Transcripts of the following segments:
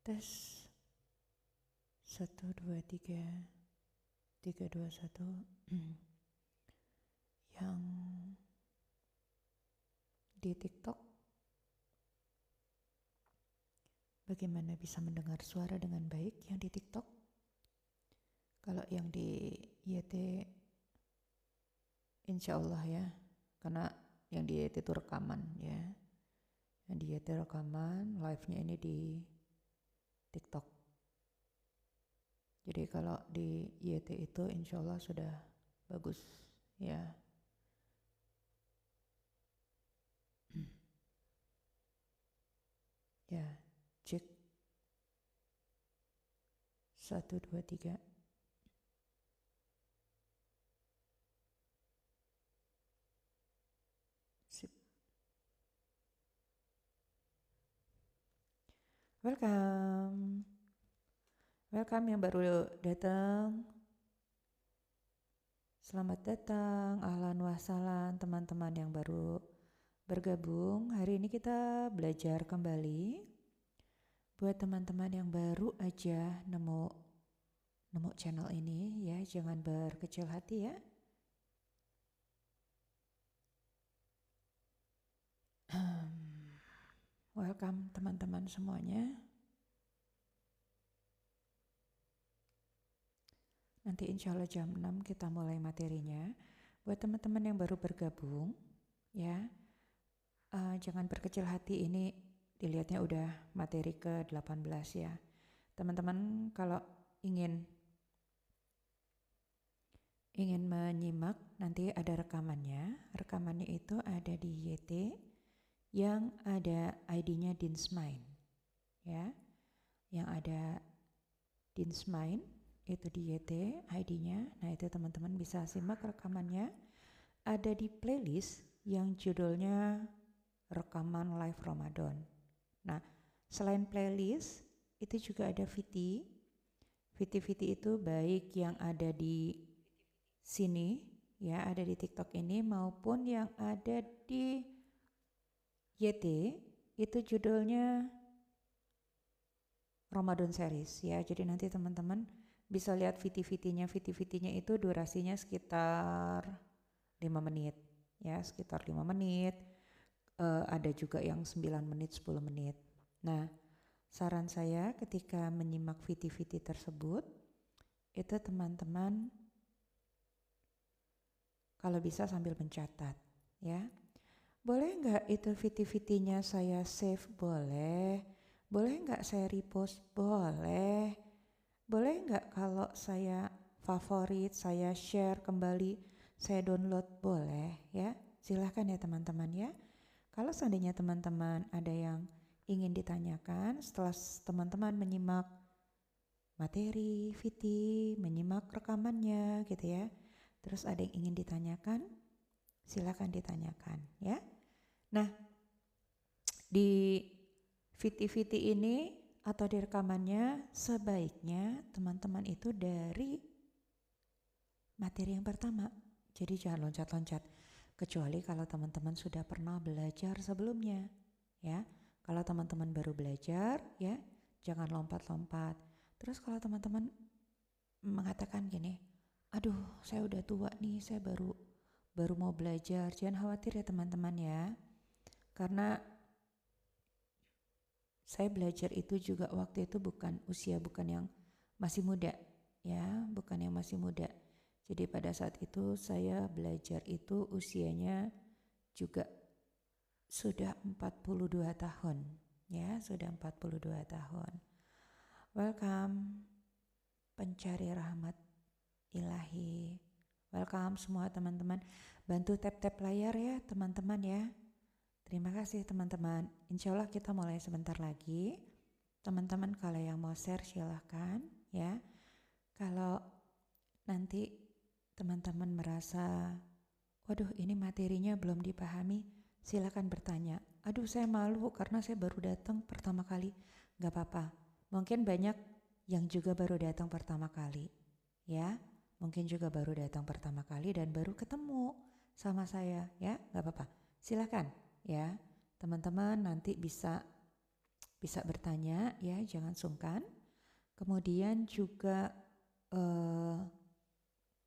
Tes 1, 2, 3 3, 2, 1 yang di TikTok bagaimana bisa mendengar suara dengan baik yang di TikTok? Kalau yang di YT insya Allah ya, karena yang di YT itu rekaman ya, yang di YT rekaman, live-nya ini di TikTok. Jadi kalau di YT itu insya Allah sudah bagus ya. Ya, cek 1, 2, 3. Sip. Welcome yang baru datang. Selamat datang, ahlan wa sahlan teman-teman yang baru bergabung. Hari ini kita belajar kembali. Buat teman-teman yang baru aja nemu channel ini ya, jangan berkecil hati ya. Welcome teman-teman semuanya. Nanti insya Allah jam 6 kita mulai materinya. Buat teman-teman yang baru bergabung ya, jangan berkecil hati, ini dilihatnya udah materi ke-18 ya. Teman-teman kalau ingin menyimak nanti ada rekamannya. Rekamannya itu ada di YT yang ada ID-nya Dinsmine ya. Yang ada Dinsmine itu di YT ID-nya. Nah, itu teman-teman bisa simak rekamannya. Ada di playlist yang judulnya Rekaman Live Ramadan. Nah, selain playlist itu juga ada VT. VT itu baik yang ada di sini ya, ada di TikTok ini maupun yang ada di YT, itu judulnya Ramadan series ya. Jadi nanti teman-teman bisa lihat VT-nya itu durasinya sekitar 5 menit ya, sekitar 5 menit. Ada juga yang 9 menit, 10 menit. Nah, saran saya ketika menyimak VT tersebut, itu teman-teman kalau bisa sambil mencatat ya. Boleh nggak itu VT-nya saya save? Boleh. Boleh nggak saya repost? Boleh. Boleh nggak kalau saya favorit, saya share kembali, saya download? Boleh ya. Silahkan ya teman-teman ya. Kalau seandainya teman-teman ada yang ingin ditanyakan setelah teman-teman menyimak materi VT, menyimak rekamannya gitu ya, terus ada yang ingin ditanyakan, silakan ditanyakan ya. Nah, di VT ini atau di rekamannya sebaiknya teman-teman itu dari materi yang pertama. Jadi jangan loncat-loncat, kecuali kalau teman-teman sudah pernah belajar sebelumnya ya. Kalau teman-teman baru belajar ya, jangan lompat-lompat. Terus kalau teman-teman mengatakan gini, aduh saya udah tua nih, saya baru mau belajar, jangan khawatir ya teman-teman ya. Karena saya belajar itu juga waktu itu bukan yang masih muda ya, bukan yang masih muda. Jadi pada saat itu saya belajar itu usianya juga sudah 42 tahun ya, sudah 42 tahun. Welcome pencari rahmat ilahi. Welcome semua teman-teman. Bantu tap-tap layar ya teman-teman ya. Terima kasih teman-teman. Insya Allah kita mulai sebentar lagi. Teman-teman kalau yang mau share silahkan ya. Kalau nanti teman-teman merasa, waduh ini materinya belum dipahami, silahkan bertanya. Aduh saya malu karena saya baru datang pertama kali. Gak apa-apa. Mungkin banyak yang juga baru datang pertama kali ya. Mungkin juga baru datang pertama kali dan baru ketemu sama saya ya. Gak apa-apa. Silahkan ya, teman-teman nanti bisa bisa bertanya ya, jangan sungkan. Kemudian juga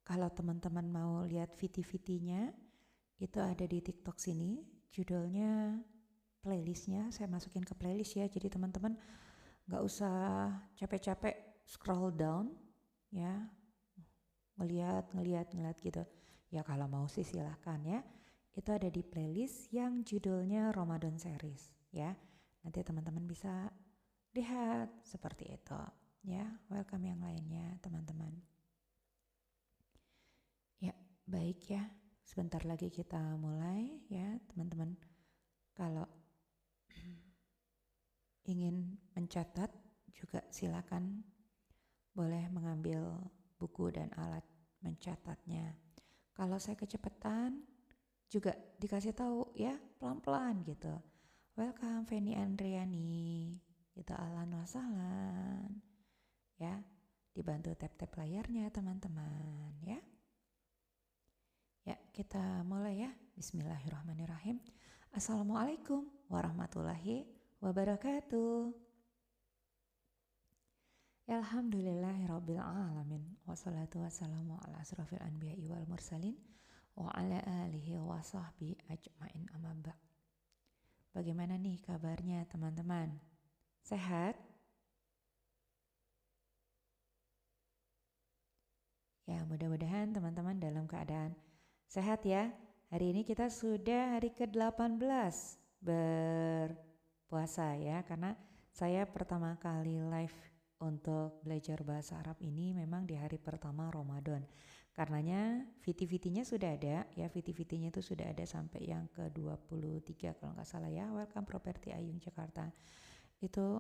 kalau teman-teman mau lihat VT-VT-nya itu ada di TikTok sini, judulnya playlistnya saya masukin ke playlist ya, jadi teman-teman nggak usah capek-capek scroll down ya, ngeliat gitu ya. Kalau mau sih silahkan ya, itu ada di playlist yang judulnya Ramadan Series ya, nanti teman-teman bisa lihat seperti itu ya. Welcome yang lainnya teman-teman ya. Baik ya, sebentar lagi kita mulai ya teman-teman. Kalau ingin mencatat juga silakan, boleh mengambil buku dan alat mencatatnya. Kalau saya kecepatan juga dikasih tahu ya, pelan-pelan gitu. Welcome Feni Andriani, gitu, ahlan wa sahlan ya. Dibantu tap-tap layarnya teman-teman ya. Ya, kita mulai ya. Bismillahirrahmanirrahim. Assalamualaikum warahmatullahi wabarakatuh. Alhamdulillahirabbil alamin. Wassalatu wassalamu ala asrofil anbiya'i wal mursalin wa ala alihi wa sahbihi ajmain, amma ba'd. Bagaimana nih kabarnya teman-teman? Sehat? Ya, mudah-mudahan teman-teman dalam keadaan sehat ya. Hari ini kita sudah hari ke-18 berpuasa ya, karena saya pertama kali live untuk belajar bahasa Arab ini memang di hari pertama Ramadan. Karenanya VT-VT-nya sudah ada ya, VT-VT-nya itu sudah ada sampai yang ke-23 kalau nggak salah ya. Welcome Property Ayung Jakarta. Itu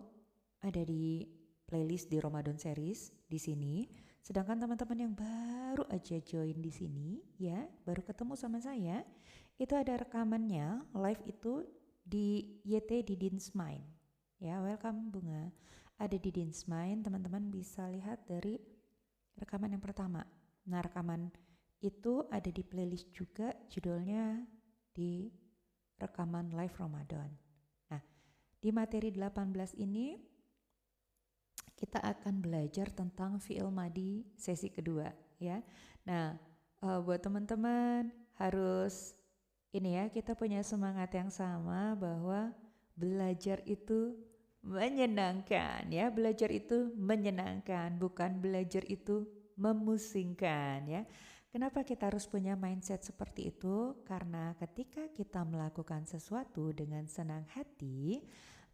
ada di playlist di Ramadan Series di sini. Sedangkan teman-teman yang baru aja join di sini ya, baru ketemu sama saya, itu ada rekamannya live itu di YT di Dinsmine. Ya, welcome Bunga. Ada di Dinsmine, teman-teman bisa lihat dari rekaman yang pertama. Nah, rekaman itu ada di playlist juga, judulnya di rekaman live Ramadan. Nah, di materi 18 ini kita akan belajar tentang fi'il madi sesi kedua ya. Nah, buat teman-teman harus ini ya, kita punya semangat yang sama bahwa belajar itu menyenangkan ya. Belajar itu menyenangkan, bukan belajar itu memusingkan ya. Kenapa kita harus punya mindset seperti itu? Karena ketika kita melakukan sesuatu dengan senang hati,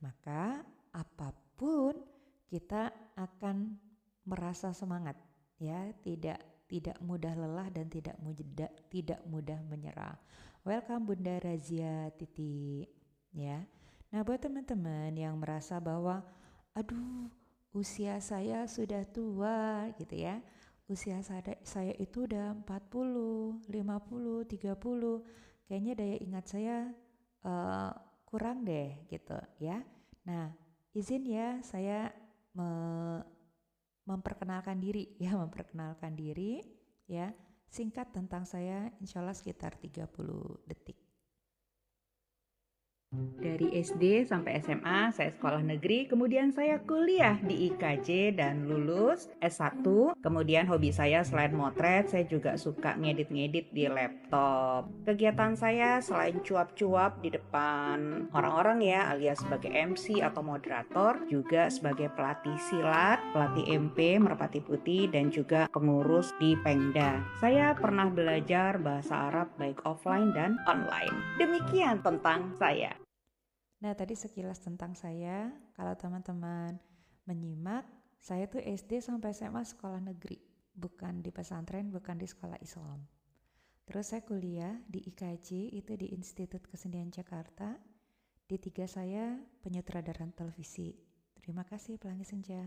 maka apapun kita akan merasa semangat ya, tidak mudah lelah dan tidak mudah menyerah. Welcome Bunda Razia Titi ya. Nah, buat teman-teman yang merasa bahwa aduh, usia saya sudah tua gitu ya. Usia saya itu udah 40, 50, 30. Kayaknya daya ingat saya kurang deh gitu ya. Nah, izin ya saya memperkenalkan diri ya. Singkat tentang saya, insya Allah sekitar 30 detik. Dari SD sampai SMA saya sekolah negeri, kemudian saya kuliah di IKJ dan lulus S1. Kemudian hobi saya selain motret, saya juga suka ngedit-ngedit di laptop. Kegiatan saya selain cuap-cuap di depan orang-orang ya, alias sebagai MC atau moderator, juga sebagai pelatih silat, pelatih MP, Merpati Putih, dan juga pengurus di Pengda. Saya pernah belajar bahasa Arab baik offline dan online. Demikian tentang saya. Nah, tadi sekilas tentang saya. Kalau teman-teman menyimak, saya tuh SD sampai SMA sekolah negeri, bukan di pesantren, bukan di sekolah Islam. Terus saya kuliah di IKJ, itu di Institut Kesenian Jakarta. D3 saya penyutradaran televisi. Terima kasih Pelangi Senja.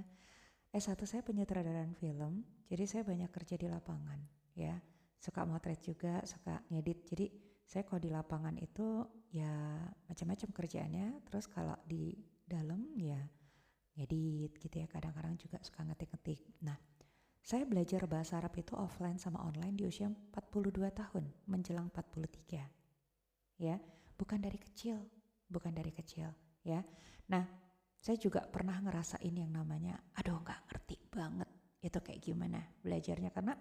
S1 saya penyutradaran film, jadi saya banyak kerja di lapangan ya. Suka motret juga, suka ngedit. Jadi saya kalau di lapangan itu ya macam-macam kerjaannya. Terus kalau di dalam ya ngedit gitu ya, kadang-kadang juga suka ngetik-ngetik. Nah, saya belajar bahasa Arab itu offline sama online di usia 42 tahun, menjelang 43 ya. Bukan dari kecil ya. Nah, Saya juga pernah ngerasain yang namanya, aduh nggak ngerti banget itu kayak gimana belajarnya, karena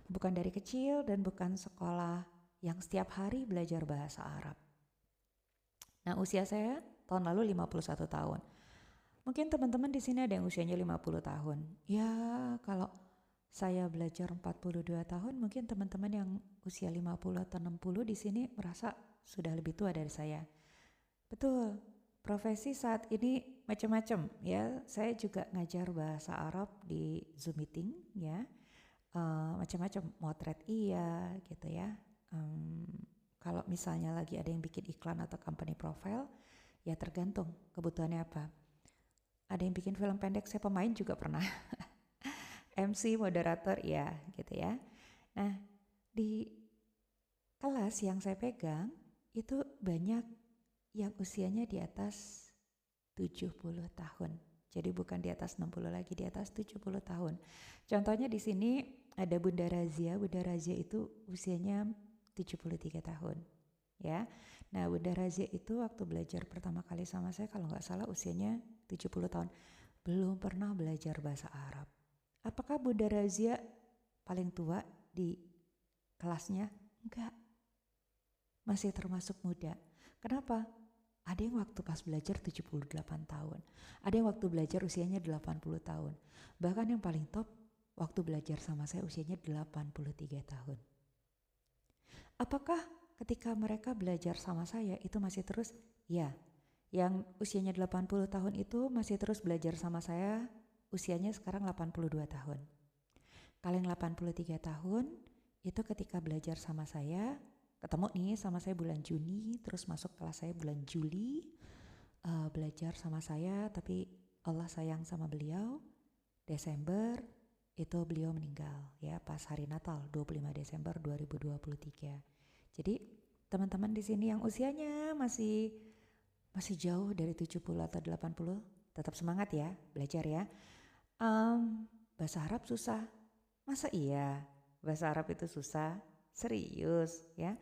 bukan dari kecil dan bukan sekolah yang setiap hari belajar bahasa Arab. Nah, usia saya tahun lalu 51 tahun. Mungkin teman-teman di sini ada yang usianya 50 tahun. Ya, kalau saya belajar 42 tahun, mungkin teman-teman yang usia 50 atau 60 di sini merasa sudah lebih tua dari saya. Betul, profesi saat ini macam-macam ya. Saya juga ngajar bahasa Arab di Zoom meeting ya. Macam-macam, motret iya gitu ya. Kalau misalnya lagi ada yang bikin iklan atau company profile, ya tergantung kebutuhannya apa. Ada yang bikin film pendek, saya pemain juga pernah. MC, moderator, ya gitu ya. Nah, di kelas yang saya pegang itu banyak yang usianya di atas 70 tahun. Jadi bukan di atas 60 lagi, di atas 70 tahun. Contohnya di sini ada Bunda Razia. Bunda Razia itu usianya 73 tahun. Ya. Nah, Bunda Razia itu waktu belajar pertama kali sama saya, kalau nggak salah usianya 70 tahun. Belum pernah belajar bahasa Arab. Apakah Bunda Razia paling tua di kelasnya? Enggak. Masih termasuk muda. Kenapa? Ada yang waktu pas belajar 78 tahun. Ada yang waktu belajar usianya 80 tahun. Bahkan yang paling top waktu belajar sama saya usianya 83 tahun. Apakah ketika mereka belajar sama saya itu masih terus? Ya, yang usianya 80 tahun itu masih terus belajar sama saya, usianya sekarang 82 tahun. Kalau yang 83 tahun itu ketika belajar sama saya, ketemu nih sama saya bulan Juni, terus masuk kelas saya bulan Juli, belajar sama saya, tapi Allah sayang sama beliau. Desember itu beliau meninggal ya pas hari Natal 25 Desember 2023. Jadi teman-teman di sini yang usianya masih jauh dari 70 atau 80, tetap semangat ya, belajar ya. Bahasa Arab susah. Masa iya bahasa Arab itu susah? Serius ya.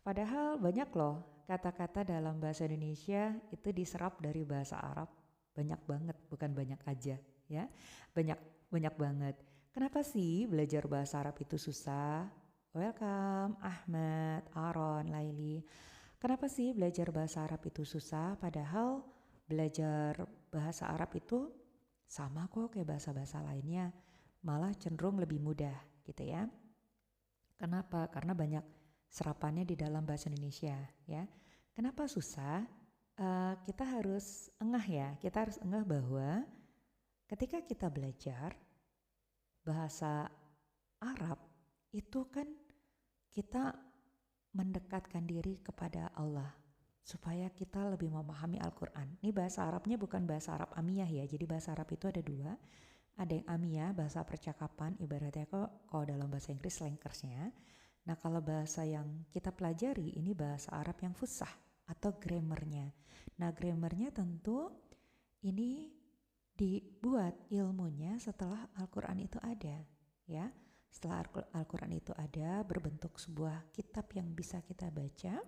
Padahal banyak loh kata-kata dalam bahasa Indonesia itu diserap dari bahasa Arab. Banyak banget, bukan banyak aja ya. Banyak banget. Kenapa sih belajar bahasa Arab itu susah? Welcome Ahmad, Aaron, Laili. Kenapa sih belajar bahasa Arab itu susah? Padahal belajar bahasa Arab itu sama kok kayak bahasa-bahasa lainnya. Malah cenderung lebih mudah gitu ya. Kenapa? Karena banyak serapannya di dalam bahasa Indonesia ya. Kenapa susah? Kita harus engah ya. Kita harus engah bahwa ketika kita belajar bahasa Arab itu kan kita mendekatkan diri kepada Allah supaya kita lebih memahami Al-Quran. Ini bahasa Arabnya bukan bahasa Arab amiyah ya. Jadi bahasa Arab itu ada dua. Ada yang amiyah, bahasa percakapan, ibaratnya kalau dalam bahasa Inggris slankersnya. Nah, kalau bahasa yang kita pelajari ini bahasa Arab yang fusah atau grammarnya. Nah, grammarnya tentu ini dibuat ilmunya setelah Al-Quran itu ada ya. Setelah Al-Quran itu ada berbentuk sebuah kitab yang bisa kita baca,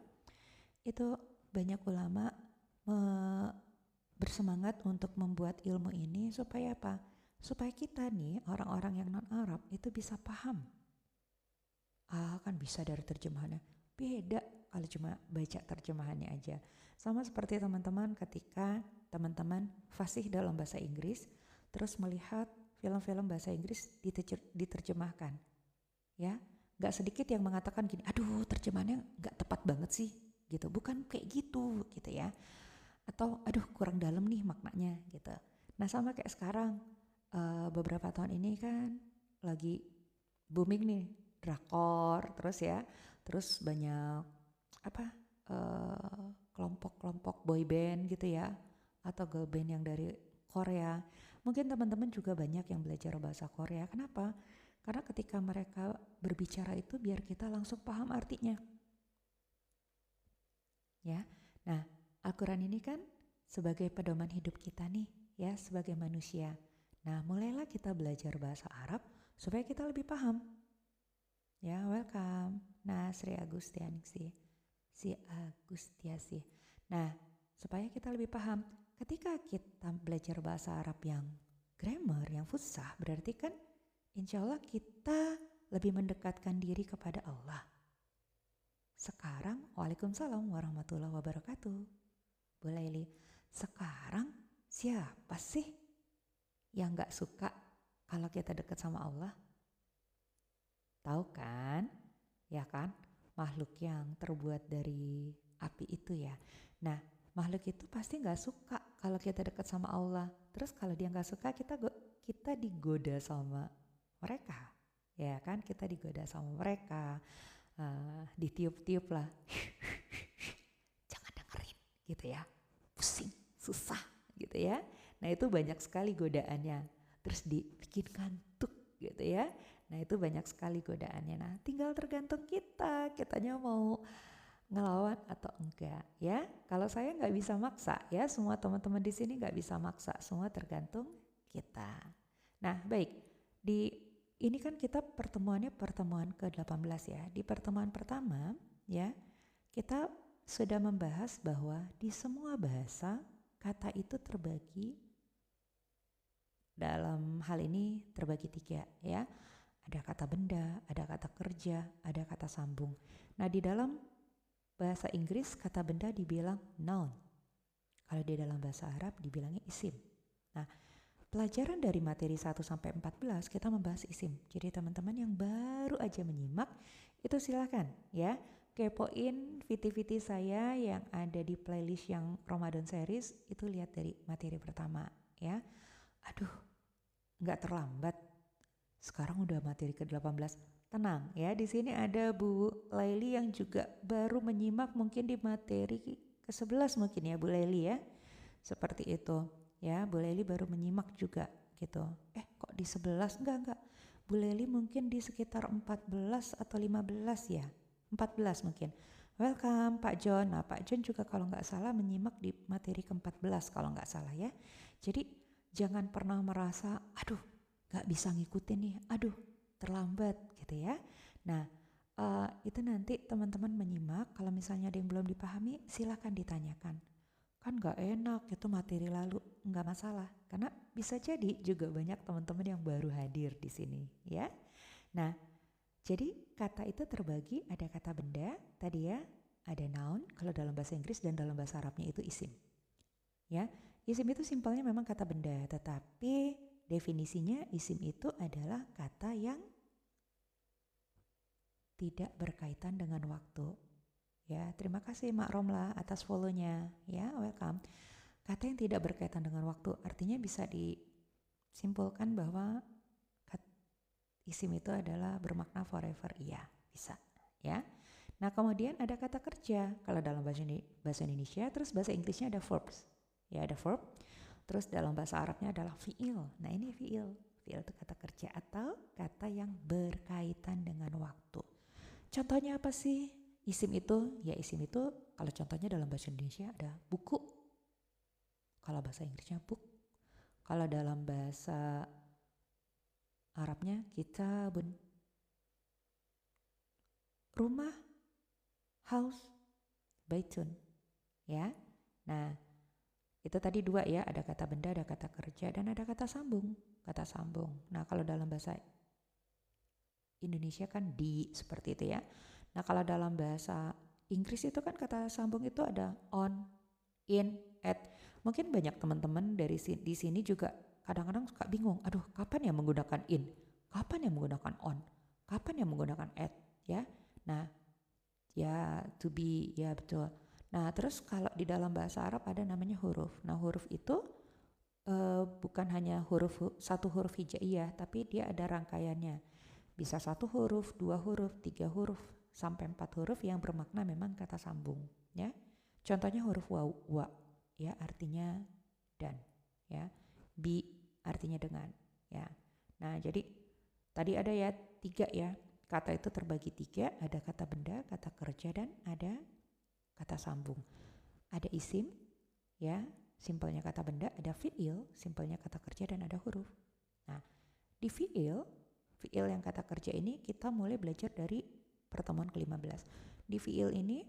itu banyak ulama bersemangat untuk membuat ilmu ini supaya apa? Supaya kita nih orang-orang yang non-Arab itu bisa paham. Kan bisa dari terjemahannya. Beda kalau cuma baca terjemahannya aja. Sama seperti teman-teman ketika teman-teman fasih dalam bahasa Inggris, terus melihat film-film bahasa Inggris diterjemahkan. Ya, gak sedikit yang mengatakan gini, aduh terjemahannya gak tepat banget sih, gitu. Bukan kayak gitu ya. Atau aduh kurang dalam nih maknanya, gitu. Nah sama kayak sekarang, beberapa tahun ini kan lagi booming nih, drakor, terus banyak kelompok-kelompok boy band gitu ya, atau girl band yang dari Korea. Mungkin teman-teman juga banyak yang belajar bahasa Korea. Kenapa? Karena ketika mereka berbicara itu biar kita langsung paham artinya. Ya. Nah, Al-Quran ini kan sebagai pedoman hidup kita nih, ya, sebagai manusia. Nah, mulailah kita belajar bahasa Arab supaya kita lebih paham. Ya, welcome. Nah, Sri Agustiasi. Nah, supaya kita lebih paham. ketika kita belajar bahasa Arab yang grammar, yang fusah, berarti kan insya Allah kita lebih mendekatkan diri kepada Allah. Sekarang, Waalaikumsalam warahmatullahi wabarakatuh. Bu Laili, sekarang siapa sih yang gak suka kalau kita dekat sama Allah? Tahu kan? Ya kan? Makhluk yang terbuat dari api itu ya. Nah, makhluk itu pasti gak suka kalau kita dekat sama Allah. Terus kalau dia gak suka, kita digoda sama mereka. Ya kan? Kita digoda sama mereka. Ditiup-tiup lah. Jangan dengerin gitu ya. Pusing, susah gitu ya. Nah, itu banyak sekali godaannya. Terus dibikin ngantuk gitu ya. Nah, itu banyak sekali godaannya. Nah, tinggal tergantung kitanya mau ngelawan atau enggak ya. Kalau saya nggak bisa maksa ya, semua teman-teman di sini nggak bisa maksa, semua tergantung kita. Nah, baik, ini kan kita pertemuan ke-18 ya. Di pertemuan pertama ya, kita sudah membahas bahwa di semua bahasa kata itu terbagi, dalam hal ini terbagi 3 ya. Ada kata benda, ada kata kerja, ada kata sambung. Nah, di dalam bahasa Inggris kata benda dibilang noun. Kalau di dalam bahasa Arab dibilangnya isim. Nah, pelajaran dari materi 1 sampai 14 kita membahas isim. Jadi teman-teman yang baru aja menyimak itu silakan ya kepoin VT-VT saya yang ada di playlist yang Ramadan series, itu lihat dari materi pertama ya. Aduh, nggak terlambat. Sekarang udah materi ke-18. Tenang ya, di sini ada Bu Laili yang juga baru menyimak mungkin di materi ke-11 mungkin ya Bu Laili ya. Seperti itu ya, Bu Laili baru menyimak juga gitu. Kok di 11? Enggak. Bu Laili mungkin di sekitar 14 atau 15 ya. 14 mungkin. Welcome Pak John. Nah, Pak John juga kalau nggak salah menyimak di materi ke-14 kalau nggak salah ya. Jadi jangan pernah merasa aduh gak bisa ngikutin nih, aduh terlambat gitu ya. Nah, itu nanti teman-teman menyimak, kalau misalnya ada yang belum dipahami silakan ditanyakan. Kan gak enak, itu materi lalu, gak masalah. Karena bisa jadi juga banyak teman-teman yang baru hadir di sini ya. Nah, jadi kata itu terbagi, ada kata benda tadi ya, ada noun kalau dalam bahasa Inggris, dan dalam bahasa Arabnya itu isim. Ya, isim itu simpelnya memang kata benda, tetapi definisinya isim itu adalah kata yang tidak berkaitan dengan waktu. Ya, terima kasih Mak Romla atas follow-nya. Ya, welcome. Kata yang tidak berkaitan dengan waktu artinya bisa disimpulkan bahwa isim itu adalah bermakna forever. Iya, bisa. Ya. Nah, kemudian ada kata kerja. Kalau dalam bahasa Indonesia, terus bahasa Inggrisnya ada verbs. Ya, ada verb. Terus dalam bahasa Arabnya adalah fi'il. Nah, ini fi'il. Fi'il itu kata kerja atau kata yang berkaitan dengan waktu. Contohnya apa sih isim itu? Ya, isim itu kalau contohnya dalam bahasa Indonesia ada buku. Kalau bahasa Inggrisnya book. Kalau dalam bahasa Arabnya kitabun. Rumah, house, baitun. Ya. Nah, itu tadi 2 ya, ada kata benda, ada kata kerja, dan ada kata sambung. Kata sambung. Nah, kalau dalam bahasa Indonesia kan di, seperti itu ya. Nah, kalau dalam bahasa Inggris itu kan kata sambung itu ada on, in, at. Mungkin banyak teman-teman di sini juga kadang-kadang suka bingung. Aduh, kapan ya menggunakan in? Kapan ya menggunakan on? Kapan ya menggunakan at? Ya. Nah, ya to be, ya betul. Nah, terus kalau di dalam bahasa Arab ada namanya huruf. Nah, huruf itu bukan hanya satu huruf hijaiyah, tapi dia ada rangkaiannya. Bisa 1 huruf, 2 huruf, 3 huruf, sampai 4 huruf yang bermakna memang kata sambung. Ya, contohnya huruf wa, ya artinya dan, ya, bi artinya dengan, ya. Nah, jadi tadi ada ya 3 ya. Kata itu terbagi 3, ada kata benda, kata kerja, dan ada kata sambung. Ada isim, ya, simpelnya kata benda, ada fi'il, simpelnya kata kerja, dan ada huruf. Nah, di fi'il yang kata kerja ini kita mulai belajar dari pertemuan ke-15. Di fi'il ini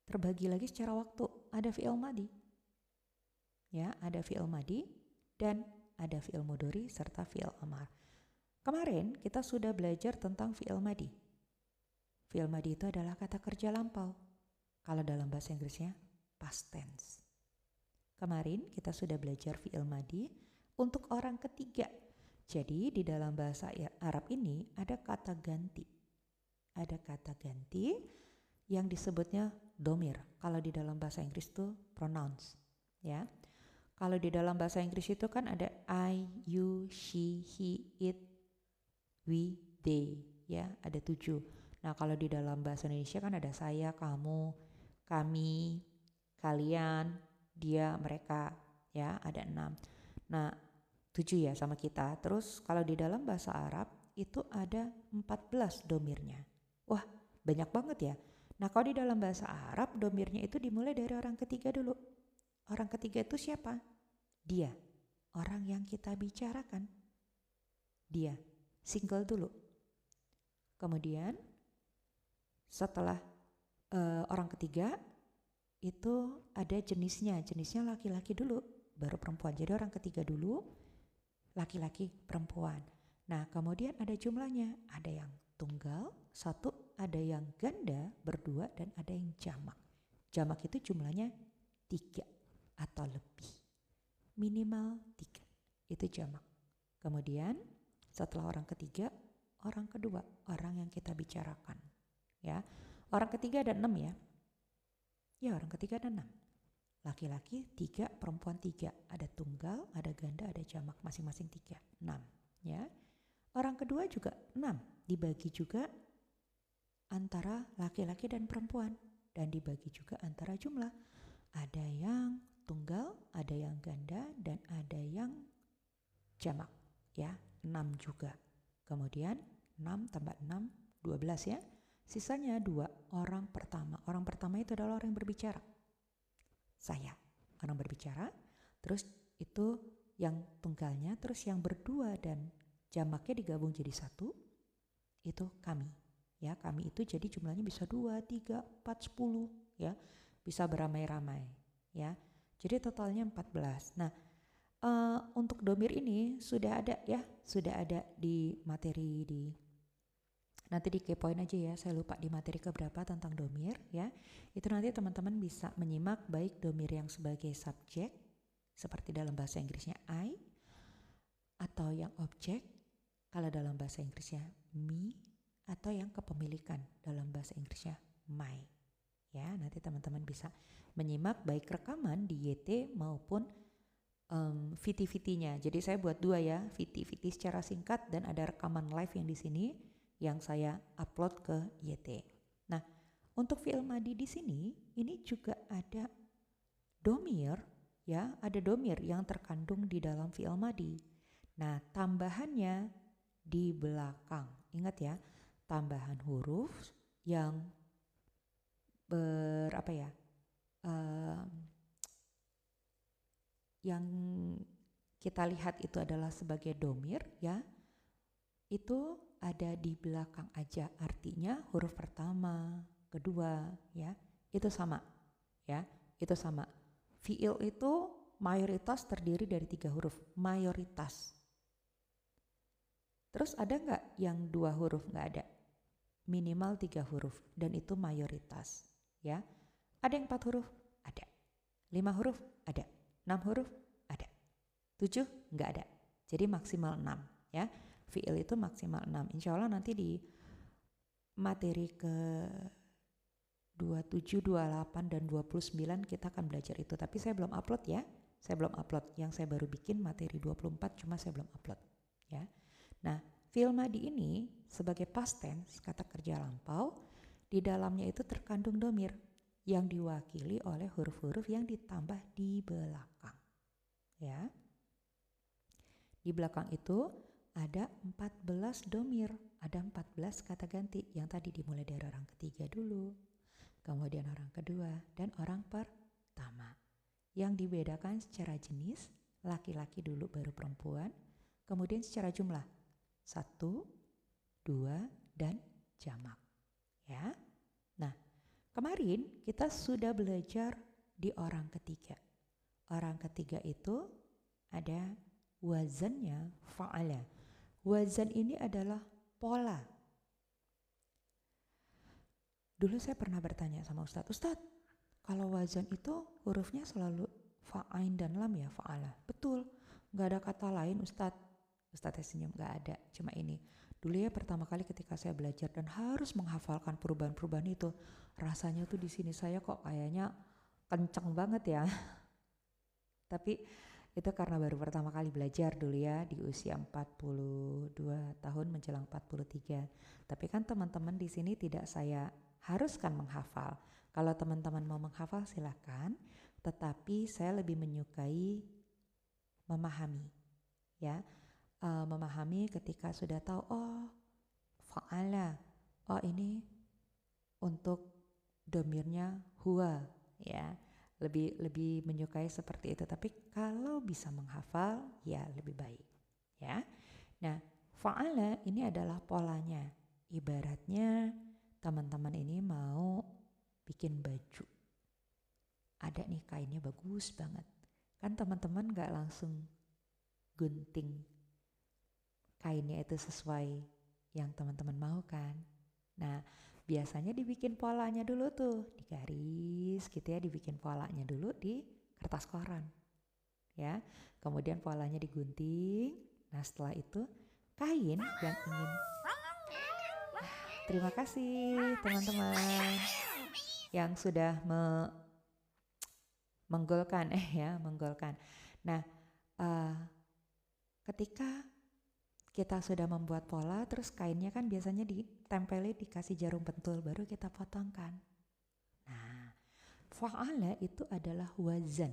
terbagi lagi secara waktu. Ada fi'il madi. Ya, ada fi'il madi dan ada fi'il mudhari serta fi'il amar. Kemarin kita sudah belajar tentang fi'il madi. Fi'il madi itu adalah kata kerja lampau. Kalau dalam bahasa Inggrisnya past tense. Kemarin kita sudah belajar fi'il madi untuk orang ketiga. Jadi di dalam bahasa Arab ini ada kata ganti. Ada kata ganti yang disebutnya domir. Kalau di dalam bahasa Inggris itu pronouns, ya. Kalau di dalam bahasa Inggris itu kan ada I, you, she, he, it, we, they, ya, ada 7. Nah, kalau di dalam bahasa Indonesia kan ada saya, kamu, kami, kalian, dia, mereka, ya, ada 6. Nah, 7 ya sama kita. Terus kalau di dalam bahasa Arab itu ada 14 domirnya. Wah, banyak banget ya. Nah, kalau di dalam bahasa Arab domirnya itu dimulai dari orang ketiga dulu. Orang ketiga itu siapa? Dia, orang yang kita bicarakan. Dia, single dulu. Kemudian setelah orang ketiga itu ada jenisnya laki-laki dulu, baru perempuan. Jadi orang ketiga dulu, laki-laki, perempuan. Nah, kemudian ada jumlahnya, ada yang tunggal, 1, ada yang ganda, berdua, dan ada yang jamak. Jamak itu jumlahnya 3 atau lebih. Minimal 3, itu jamak. Kemudian setelah orang ketiga, orang kedua, orang yang kita bicarakan. Ya, orang ketiga ada 6 ya. Ya, orang ketiga ada 6. Laki-laki 3, perempuan 3. Ada tunggal, ada ganda, ada jamak, masing-masing 3, 6. Ya. Orang kedua juga 6, dibagi juga antara laki-laki dan perempuan. Dan dibagi juga antara jumlah. Ada yang tunggal, ada yang ganda, dan ada yang jamak. Ya, 6 juga. Kemudian 6 tambah 6, 12 ya. Sisanya 2, orang pertama. Orang pertama itu adalah orang yang berbicara. Saya, orang berbicara. Terus itu yang tunggalnya, terus yang berdua dan jamaknya digabung jadi 1, itu kami. Ya, kami itu jadi jumlahnya bisa 2, 3, 4, 10 ya. Bisa beramai-ramai ya. Jadi totalnya 14. Nah, untuk domir ini sudah ada ya, sudah ada di materi nanti dikepoin aja ya, saya lupa di materi keberapa tentang domir ya. Itu nanti teman-teman bisa menyimak baik domir yang sebagai subjek seperti dalam bahasa Inggrisnya I, atau yang objek kalau dalam bahasa Inggrisnya me, atau yang kepemilikan dalam bahasa Inggrisnya my. Ya, nanti teman-teman bisa menyimak baik rekaman di YT maupun VT-VT-nya. Jadi saya buat 2 ya, VT-VT secara singkat dan ada rekaman live yang di sini yang saya upload ke YT. Nah, untuk fi'il madi di sini ini juga ada domir ya, ada domir yang terkandung di dalam fi'il madi. Nah, tambahannya di belakang. Ingat ya, tambahan huruf yang yang kita lihat itu adalah sebagai domir ya. Itu ada di belakang aja, artinya huruf pertama, kedua ya, itu sama ya, itu sama. Fi'il itu mayoritas terdiri dari 3 huruf, mayoritas. Terus ada nggak yang 2 huruf? Nggak ada, minimal 3 huruf dan itu mayoritas ya. Ada yang 4 huruf? Ada. 5 huruf? Ada. 6 huruf? Ada. 7? Nggak ada. Jadi maksimal 6 ya. Fi'il itu maksimal 6. Insya Allah nanti di materi ke 27, 28, dan 29 kita akan belajar itu. Tapi saya belum upload ya. Saya belum upload. Yang saya baru bikin materi 24 cuma saya belum upload ya. Nah, fi'il madi ini sebagai past tense, kata kerja lampau, di dalamnya itu terkandung domir yang diwakili oleh huruf-huruf yang ditambah di belakang. Ya. Di belakang itu ada 14 domir, ada 14 kata ganti yang tadi dimulai dari orang ketiga dulu, kemudian orang kedua, dan orang pertama. Yang dibedakan secara jenis, laki-laki dulu baru perempuan, kemudian secara jumlah, 1, 2, dan jamak. Ya. Nah, kemarin kita sudah belajar di orang ketiga. orang ketiga itu ada wazannya fa'ala. Wazan ini adalah pola. Dulu saya pernah bertanya sama Ustadz, kalau wazan itu hurufnya selalu fa'ain dan lam ya, fa'ala. Betul, gak ada kata lain Ustadz. Ustadznya senyum, gak ada, cuma ini. Dulu ya pertama kali ketika saya belajar dan harus menghafalkan perubahan-perubahan itu, rasanya tuh di sini saya kok kayaknya kenceng banget ya. Tapi itu karena baru pertama kali belajar dulu ya di usia 42 tahun menjelang 43. Tapi kan teman-teman di sini tidak saya haruskan menghafal. Kalau teman-teman mau menghafal silakan, tetapi saya lebih menyukai memahami ya. Memahami ketika sudah tahu fa'ala, ini untuk domirnya huwa ya, lebih menyukai seperti itu. Tapi kalau bisa menghafal ya lebih baik ya. Nah, fa'ala ini adalah polanya. Ibaratnya teman-teman ini mau bikin baju, ada nih kainnya bagus banget kan, teman-teman gak langsung gunting kainnya itu sesuai yang teman-teman mau kan. Nah, biasanya dibikin polanya dulu tuh, di garis gitu ya, dibikin polanya dulu di kertas koran ya. Kemudian polanya digunting. Nah, setelah itu kain yang ingin terima kasih teman-teman yang sudah menggolkan menggolkan. Nah, ketika kita sudah membuat pola, terus kainnya kan biasanya ditempeli, dikasih jarum pentul, baru kita potongkan. Nah, fa'ala itu adalah wazan,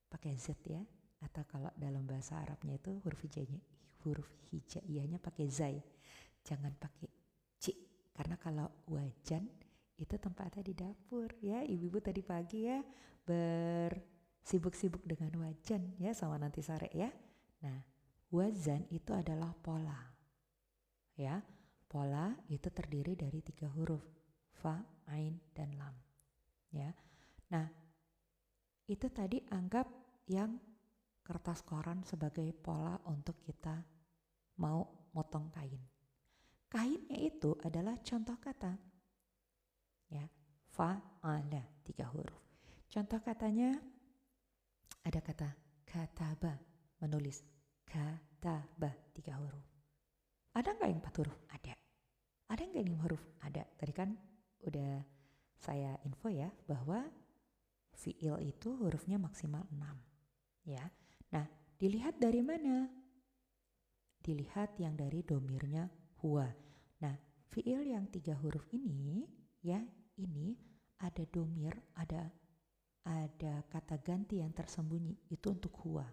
pakai Z ya, atau kalau dalam bahasa Arabnya itu huruf hijaiyahnya pakai zai, jangan pakai C, karena kalau wajan itu tempatnya di dapur ya. Ibu-ibu tadi pagi ya bersibuk-sibuk dengan wajan ya, sama nanti sore ya. Nah, wazan itu adalah pola ya. Pola itu terdiri dari 3 huruf, fa, ain, dan lam ya. Nah, itu tadi anggap yang kertas koran sebagai pola untuk kita mau motong kain. Kainnya itu adalah contoh kata ya, fa'ala 3 huruf. Contoh katanya ada kata kataba, menulis, kataba 3 huruf. Ada nggak yang 4 huruf? Ada. Ada nggak yang 5 huruf? Ada. Tadi kan udah saya info ya bahwa fi'il itu hurufnya maksimal 6 ya. Nah, dilihat dari mana? Dilihat yang dari domirnya huwa. Nah, fi'il yang 3 huruf ini ya, ini ada domir, ada kata ganti yang tersembunyi, itu untuk huwa.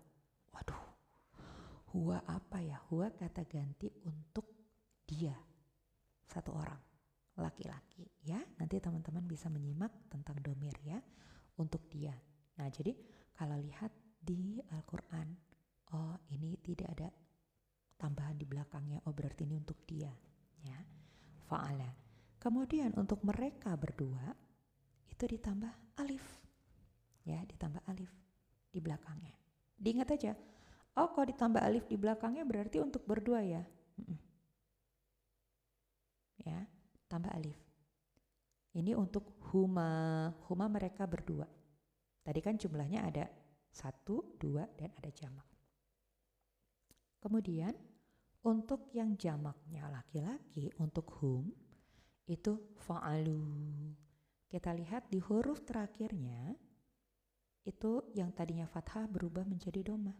Waduh, huwa apa ya? Huwa kata ganti untuk dia, satu orang, laki-laki ya. Nanti teman-teman bisa menyimak tentang domir ya, untuk dia. Nah, jadi kalau lihat di Al-Quran, ini tidak ada tambahan di belakangnya, berarti ini untuk dia ya, fa'ala. Kemudian untuk mereka berdua itu ditambah alif ya, ditambah alif di belakangnya. Diingat aja, kalau ditambah alif di belakangnya berarti untuk berdua ya. Ya, tambah alif. Ini untuk huma mereka berdua. Tadi kan jumlahnya ada 1, 2 dan ada jamak. Kemudian untuk yang jamaknya laki-laki, untuk hum itu fa'alu. Kita lihat di huruf terakhirnya itu yang tadinya fathah berubah menjadi dhamma.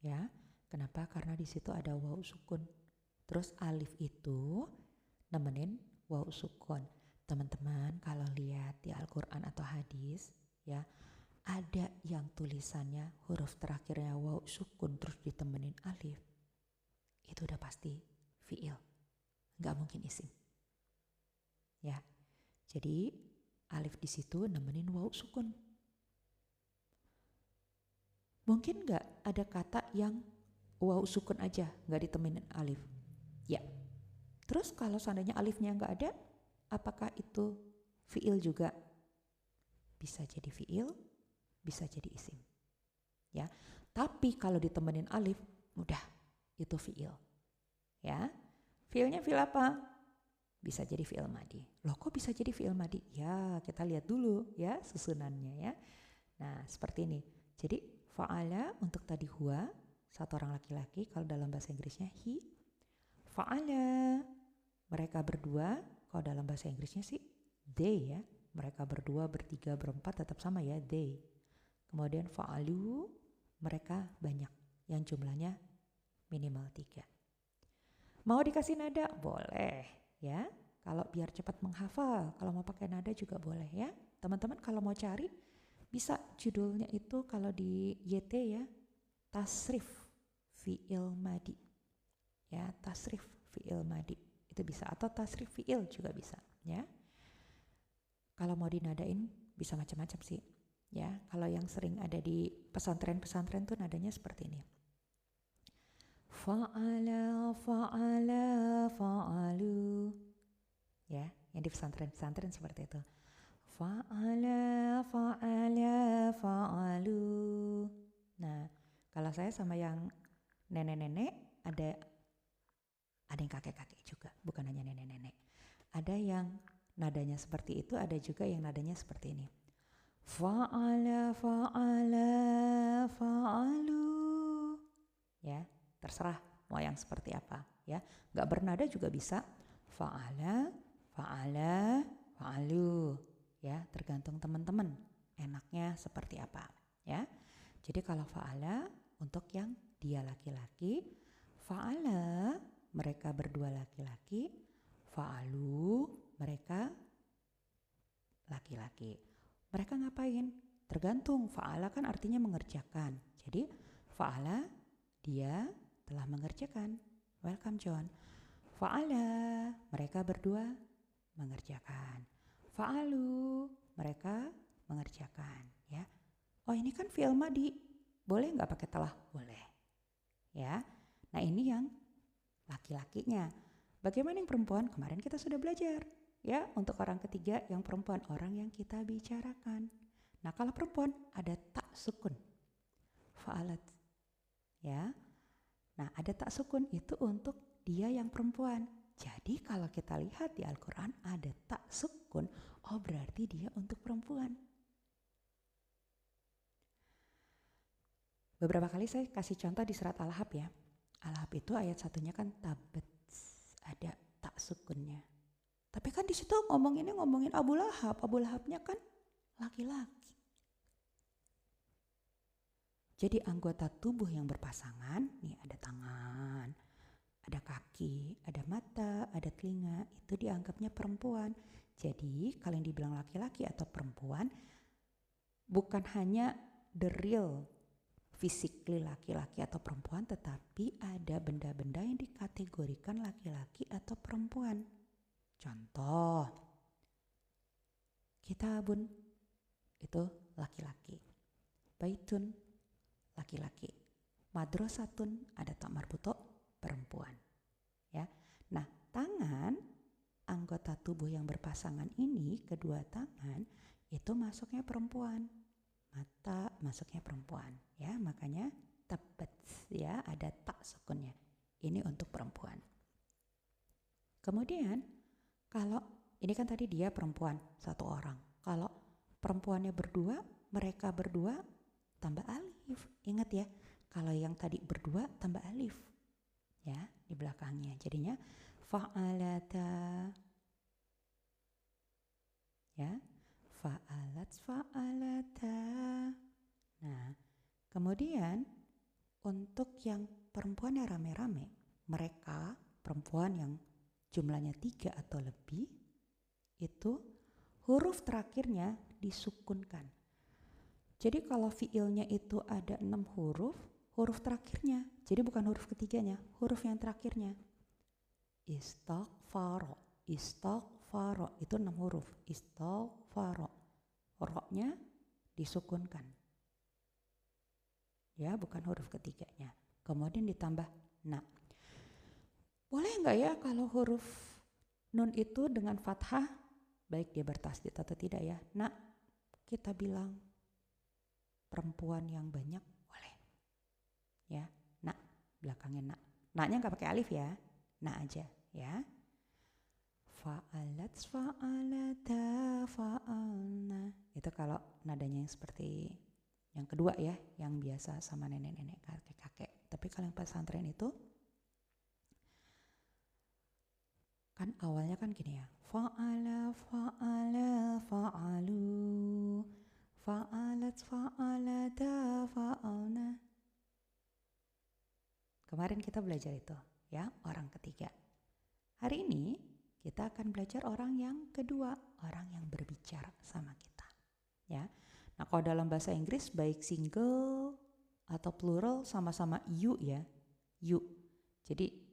Ya, kenapa? Karena di situ ada waw sukun. Terus alif itu nemenin waw sukun. Teman-teman kalau lihat di Al-Quran atau hadis ya, ada yang tulisannya huruf terakhirnya waw sukun terus ditemenin alif, itu udah pasti fi'il, nggak mungkin isim ya. Jadi alif di situ nemenin waw sukun. Mungkin nggak ada kata yang waw sukun aja nggak ditemenin alif ya. Terus kalau seandainya alifnya nggak ada, apakah itu fi'il juga? bisa jadi fiil, bisa jadi isim. Ya, tapi kalau ditemenin alif, udah itu fiil. Ya, fiilnya fiil apa? Bisa jadi fiil madi. Loh kok bisa jadi fiil madi? Ya, kita lihat dulu ya susunannya ya. Nah, seperti ini. Jadi fa'ala untuk tadi huwa, satu orang laki-laki, kalau dalam bahasa Inggrisnya he. Fa'ala, mereka berdua, kalau dalam bahasa Inggrisnya sih they ya. Mereka berdua, bertiga, berempat tetap sama ya, they. Kemudian fa'alu, mereka banyak, yang jumlahnya minimal 3. Mau dikasih nada? Boleh ya. Kalau biar cepat menghafal, kalau mau pakai nada juga boleh ya. Teman-teman kalau mau cari, bisa judulnya itu kalau di YT ya, tasrif fi'il madi. Ya, tasrif fi'il madi. Itu bisa, atau tasrif fi'il juga bisa ya. Kalau mau dinadain bisa macam-macam sih. Ya, kalau yang sering ada di pesantren-pesantren tuh nadanya seperti ini. Fa'ala, fa'ala, fa'alu. Ya, yang di pesantren-pesantren seperti itu. Fa'ala, fa'ala, fa'alu. Nah, kalau saya sama yang nenek-nenek ada yang kakek-kakek juga, bukan hanya nenek-nenek. Ada yang nadanya seperti itu, ada juga yang nadanya seperti ini. Fa'ala, fa'ala, fa'alu. Ya, terserah mau yang seperti apa ya. Gak bernada juga bisa. Fa'ala, fa'ala, fa'alu. Ya, tergantung teman-teman enaknya seperti apa ya. Jadi kalau fa'ala untuk yang dia laki-laki, fa'ala mereka berdua laki-laki, fa'alu mereka laki-laki. Mereka ngapain? Tergantung. Fa'ala kan artinya mengerjakan. Jadi fa'ala dia telah mengerjakan. Welcome John. Fa'ala mereka berdua mengerjakan. Fa'alu mereka mengerjakan ya. Oh ini kan fi'il madi. Boleh nggak pakai telah? Boleh. Ya. Nah ini yang laki-lakinya. Bagaimana yang perempuan? Kemarin kita sudah belajar. Ya, untuk orang ketiga yang perempuan, orang yang kita bicarakan. Nah, kalau perempuan ada tak sukun. Fa'alat. Ya. Nah, ada tak sukun itu untuk dia yang perempuan. Jadi kalau kita lihat di Al-Qur'an ada tak sukun, oh berarti dia untuk perempuan. Beberapa kali saya kasih contoh di surat Al-Ahab ya. Al-Ahab itu ayat satunya kan tabat, ada tak sukunnya. Tapi kan di situ ngomongin Abu Lahab. Abu Lahabnya kan laki-laki. Jadi anggota tubuh yang berpasangan, nih ada tangan, ada kaki, ada mata, ada telinga, itu dianggapnya perempuan. Jadi kalau yang dibilang laki-laki atau perempuan, bukan hanya the real physically laki-laki atau perempuan, tetapi ada benda-benda yang dikategorikan laki-laki atau perempuan. Contoh, kitabun itu laki-laki, baitun laki-laki, madrasatun ada tak marbuto perempuan. Ya, nah tangan anggota tubuh yang berpasangan ini, kedua tangan itu masuknya perempuan, mata masuknya perempuan. Ya, makanya tabat ya ada tak sukunnya. Ini untuk perempuan. Kemudian kalau ini kan tadi dia perempuan satu orang. Kalau perempuannya berdua, mereka berdua tambah alif. Ingat ya, kalau yang tadi berdua tambah alif. Ya, di belakangnya. Jadinya fa'alata. Ya, fa'alat, fa'alata. Nah, kemudian untuk yang perempuannya rame-rame, mereka perempuan yang jumlahnya 3 atau lebih, itu huruf terakhirnya disukunkan. Jadi kalau fiilnya itu ada 6 huruf, huruf terakhirnya, jadi bukan huruf ketiganya, huruf yang terakhirnya. Istaghfaro, istaghfaro, itu 6 huruf. Istaghfaro, ro-nya disukunkan. Ya, bukan huruf ketiganya. Kemudian ditambah na. Boleh nggak ya kalau huruf nun itu dengan fathah, baik dia bertasdid atau tidak ya? Nah, kita bilang perempuan yang banyak, boleh. Ya, nak, belakangnya nak. Naknya nggak pakai alif ya, nak aja ya. Fa'alat, fa'alata, fa'alna. Itu kalau nadanya yang seperti yang kedua ya, yang biasa sama nenek-nenek, kakek-kakek. Tapi kalau yang pesantren itu kan awalnya kan gini ya. Fa'ala, fa'ala, fa'alu. Fa'alat, fa'alata, fa'alna. Kemarin kita belajar itu ya, orang ketiga. Hari ini kita akan belajar orang yang kedua, orang yang berbicara sama kita. Ya. Nah, kalau dalam bahasa Inggris baik single atau plural sama-sama you ya. You. Jadi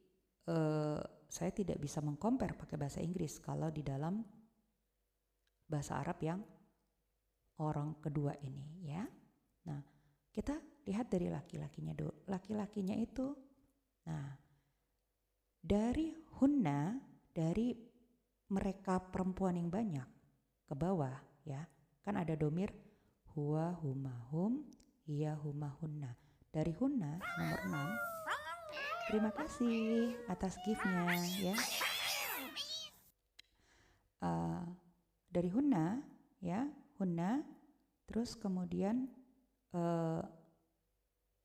saya tidak bisa mengcompare pakai bahasa Inggris kalau di dalam bahasa Arab yang orang kedua ini ya. Nah, kita lihat dari laki-lakinya dulu. Laki-lakinya itu, nah, dari hunna, dari mereka perempuan yang banyak ke bawah ya, kan ada domir huwa, huma, hum, hiya, huma, hunna. Dari hunna nomor 6. Terima kasih atas gift-nya ya. Dari hunna ya, hunna, terus kemudian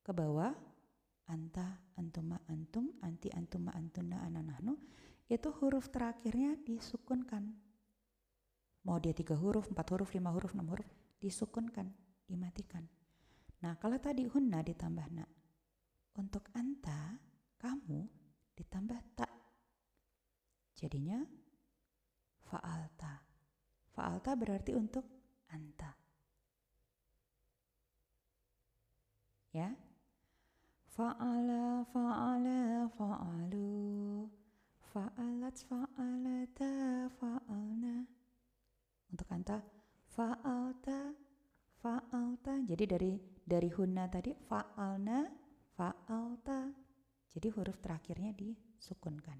ke bawah anta, antuma, antum, anti, antuma, antuna, ananahnu, itu huruf terakhirnya disukunkan. Mau dia 3 huruf, 4 huruf, 5 huruf, 6 huruf, disukunkan, dimatikan. Nah, kalau tadi hunna ditambah na, untuk anta, kamu, ditambah ta, jadinya fa'alta. Fa'alta berarti untuk anta. Ya. Fa'ala, fa'ala, fa'alu, fa'alat, fa'alata, fa'alna. Untuk anta, fa'alta, fa'alta. Jadi dari hunna tadi fa'alna, fa'alta. Jadi huruf terakhirnya disukunkan.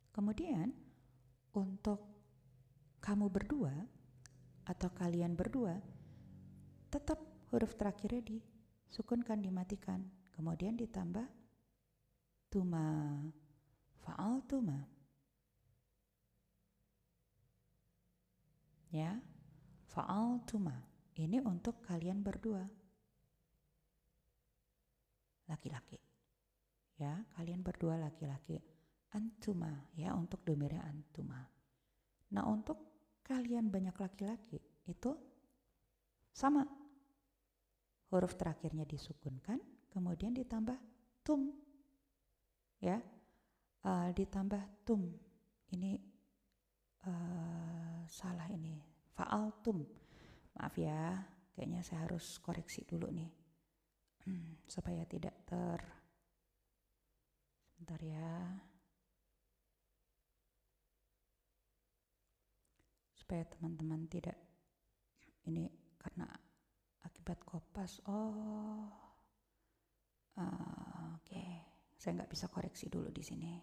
Kemudian untuk kamu berdua atau kalian berdua, tetap huruf terakhirnya disukunkan, dimatikan. Kemudian ditambah tuma, fa'altuma. Ya, fa'altuma. Ini untuk kalian berdua. Laki-laki. Ya, kalian berdua laki-laki. Antuma, ya, untuk domirnya antuma. Nah, untuk kalian banyak laki-laki itu sama. Huruf terakhirnya disukunkan, kemudian ditambah tum. Ya, ditambah tum. Ini salah ini. Fa'altum. Maaf ya, kayaknya saya harus koreksi dulu nih. Supaya tidak sebentar ya. Supaya teman-teman tidak ini karena akibat kopas. Oke. Saya nggak bisa koreksi dulu di sini.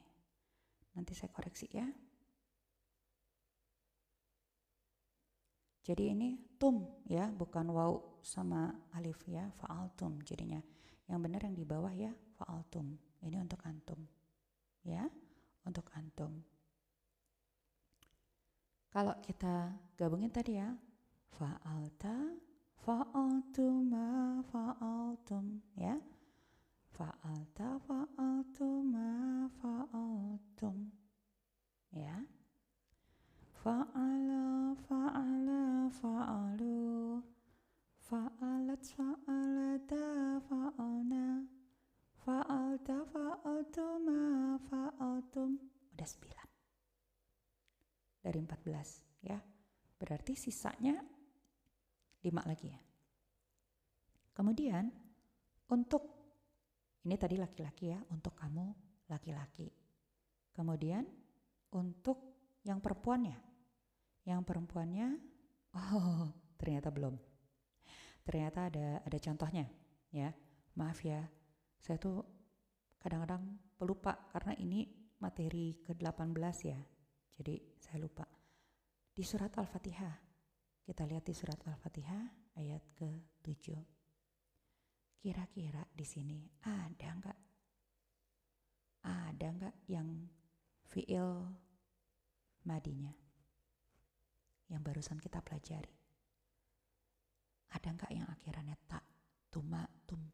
Nanti saya koreksi ya. Jadi ini tum ya, bukan waw sama alif ya, fa'altum jadinya. Yang benar yang di bawah ya, fa'altum. Ini untuk antum. Ya, untuk antum. Kalau kita gabungin tadi ya, fa'alta, fa'altuma, fa'altum ya. Fa'alta, fa'altuma, fa'altum. Ya. Fa'ala, fa'ala, fa'alu, fa'alat, fa'alata, fa'alna, fa'alta, fa'altuma, fa'altum. Udah 9 dari 14 ya. Berarti sisanya 5 lagi ya. Kemudian untuk ini tadi laki-laki ya, untuk kamu laki-laki. Kemudian untuk yang perempuannya. Yang perempuannya, ternyata belum. Ternyata ada contohnya ya. Maaf ya, saya tuh kadang-kadang pelupa karena ini materi ke-18 ya. Jadi saya lupa. Di surat Al-Fatihah Kita lihat di surat Al-Fatihah ayat ke-7. Kira-kira di sini ada nggak yang fi'il madinya yang barusan kita pelajari? Ada nggak yang akhirannya tak, tuma, tum,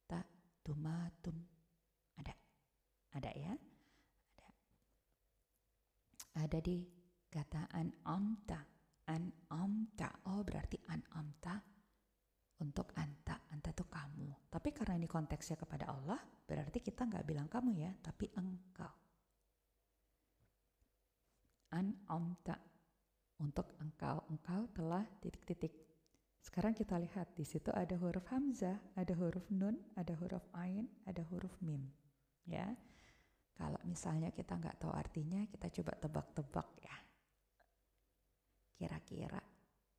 tak, tuma, tum? Ada ya? Ada di kata an'amta. Oh berarti an'amta untuk anta itu kamu. Tapi karena ini konteksnya kepada Allah, berarti kita nggak bilang kamu ya, tapi engkau. An'amta untuk engkau telah titik-titik. Sekarang kita lihat di situ ada huruf hamzah, ada huruf nun, ada huruf ain, ada huruf mim. Ya, kalau misalnya kita nggak tahu artinya, kita coba tebak-tebak ya. Kira-kira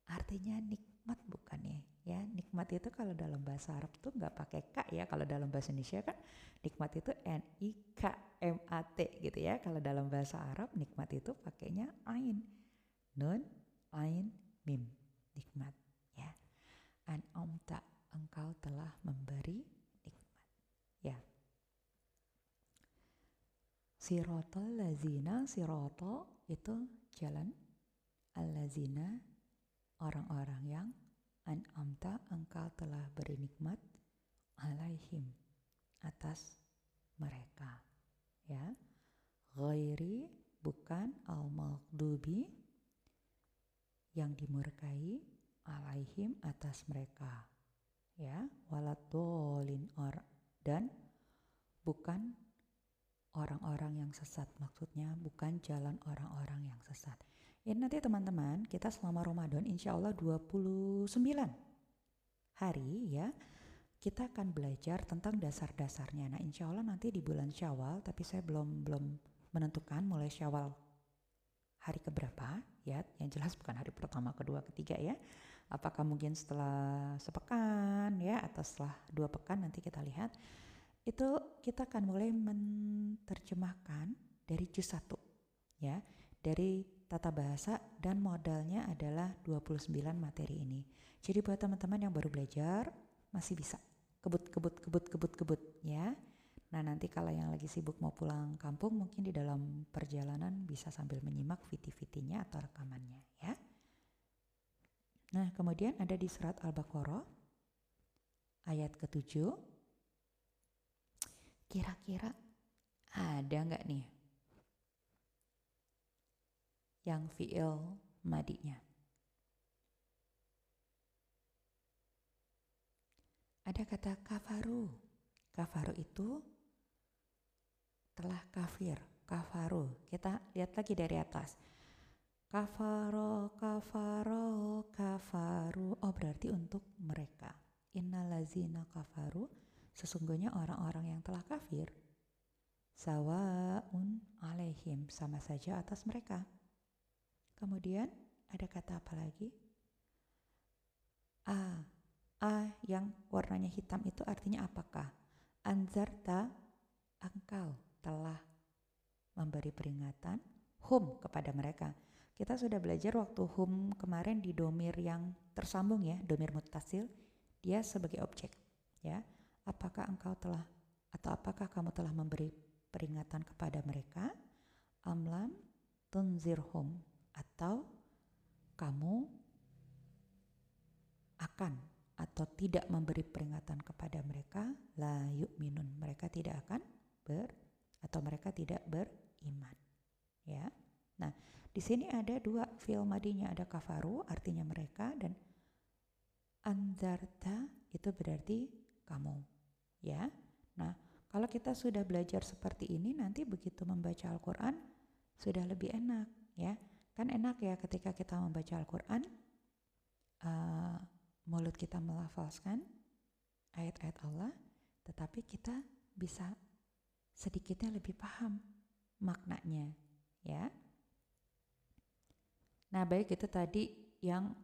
artinya nikmat bukan nih? Ya, nikmat itu kalau dalam bahasa Arab tuh nggak pakai k ya. Kalau dalam bahasa Indonesia kan nikmat itu nikmat gitu ya. Kalau dalam bahasa Arab nikmat itu pakainya ain, nun, ain, mim, nikmat ya. An'amta, engkau telah memberi nikmat ya. Sirotol lazina, siroto itu jalan, allazina orang-orang yang an'amta engkau telah beri nikmat alaihim atas mereka ya. Ghairi bukan al-maghdubi yang dimurkai, alaihim atas mereka ya, waladolin dan bukan orang-orang yang sesat, maksudnya bukan jalan orang-orang yang sesat. Ini nanti teman-teman, kita selama Ramadan insya Allah 29 hari ya, kita akan belajar tentang dasar-dasarnya. Nah insya Allah nanti di bulan Syawal, tapi saya belum menentukan mulai Syawal hari keberapa ya, yang jelas bukan hari pertama, kedua, ketiga ya. Apakah mungkin setelah sepekan ya, atau setelah 2 pekan, nanti kita lihat. Itu kita akan mulai menerjemahkan dari juz 1 ya, dari tata bahasa, dan modalnya adalah 29 materi ini. Jadi buat teman-teman yang baru belajar masih bisa kebut ya. Nah nanti kalau yang lagi sibuk mau pulang kampung, mungkin di dalam perjalanan bisa sambil menyimak viti-vitinya atau rekamannya ya. Nah kemudian ada di surat Al-Baqarah ayat ke-7. Kira-kira ada nggak nih yang fi'il madinya? Ada kata kafaru. Kafaru itu telah kafir. Kafaru. Kita lihat lagi dari atas. Kafaro, kafaru. Oh berarti untuk mereka. Innalazina kafaru. Sesungguhnya orang-orang yang telah kafir. Sawaun alaihim. Sama saja atas mereka. Kemudian ada kata apa lagi? Yang warnanya hitam itu artinya apakah? Anzarta, engkau telah memberi peringatan, hum kepada mereka. Kita sudah belajar waktu hum kemarin di domir yang tersambung ya, domir muttasil, dia sebagai objek ya. Apakah engkau telah, atau apakah kamu telah memberi peringatan kepada mereka? Amlam tunzirhum, atau kamu akan atau tidak memberi peringatan kepada mereka, la yu'minun, mereka tidak akan mereka tidak beriman ya. Nah di sini ada 2 fi'il madinya, ada kafaru artinya mereka, dan anzarta itu berarti kamu ya. Nah kalau kita sudah belajar seperti ini, nanti begitu membaca Al-Quran sudah lebih enak ya. Kan enak ya ketika kita membaca Al-Quran, mulut kita melafazkan ayat-ayat Allah, tetapi kita bisa sedikitnya lebih paham maknanya ya. Nah baik, itu tadi yang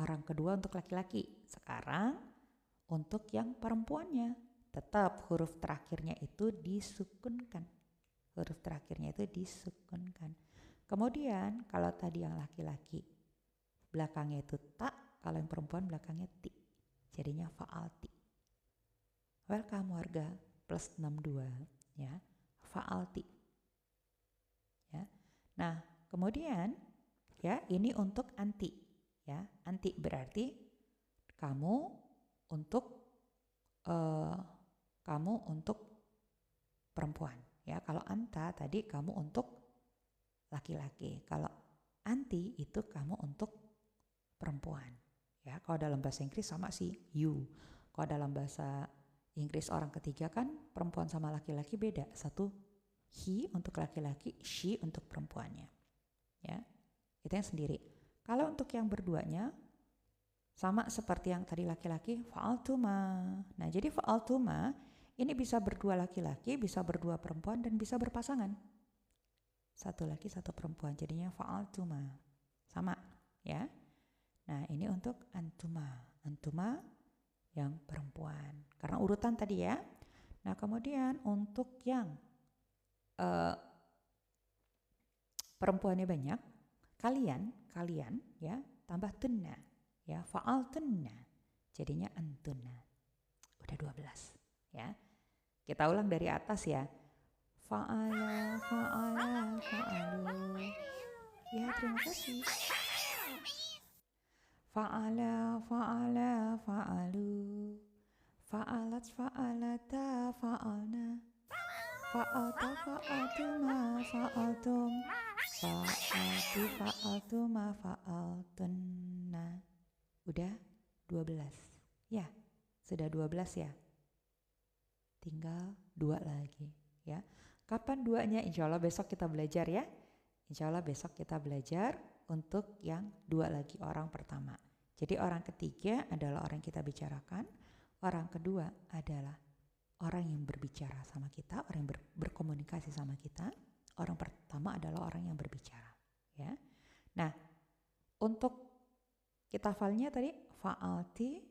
orang kedua untuk laki-laki. Sekarang untuk yang perempuannya, tetap huruf terakhirnya itu disukunkan. Huruf terakhirnya itu disukunkan. Kemudian kalau tadi yang laki-laki belakangnya itu ta, kalau yang perempuan belakangnya ti. Jadinya fa'alti. Welcome warga plus 62 ya. Fa'alti. Ya. Nah, kemudian ya ini untuk anti ya. Anti berarti kamu untuk perempuan ya. Kalau anta tadi kamu untuk laki-laki. Kalau anti itu kamu untuk perempuan ya. Kalau dalam bahasa Inggris sama sih you. Kalau dalam bahasa Inggris orang ketiga kan perempuan sama laki-laki beda. Satu he untuk laki-laki, she untuk perempuannya ya. Itu yang sendiri. Kalau untuk yang berduanya sama seperti yang tadi laki-laki, fa'altuma. Nah, jadi fa'altuma ini bisa berdua laki-laki, bisa berdua perempuan, dan bisa berpasangan. Satu laki, satu perempuan. Jadinya fa'altuma. Sama, ya. Nah, ini untuk antuma. Antuma yang perempuan. Karena urutan tadi ya. Nah, kemudian untuk yang perempuannya banyak, kalian ya, tambah tunna. Ya, fa'altunna. Jadinya antuna. Udah 12, ya. Kita ulang dari atas ya. Fa'ala, fa'alu. Ya, terima kasih. Fa'ala, fa'alu. Fa'alat, fa'alata, fa'alna. Fa'alta, fa'altuma, fa'altum. Fa'alti, fa'altuma, fa'altunna. Udah 12. Ya, sudah 12 ya. Tinggal 2 lagi ya. Kapan 2-nya? Insya Allah besok kita belajar ya. Insya Allah besok kita belajar untuk yang 2 lagi, orang pertama. Jadi orang ketiga adalah orang yang kita bicarakan. Orang kedua adalah orang yang berbicara sama kita, orang yang berkomunikasi sama kita. Orang pertama adalah orang yang berbicara ya. Nah, untuk kita hafalnya tadi fa'alti,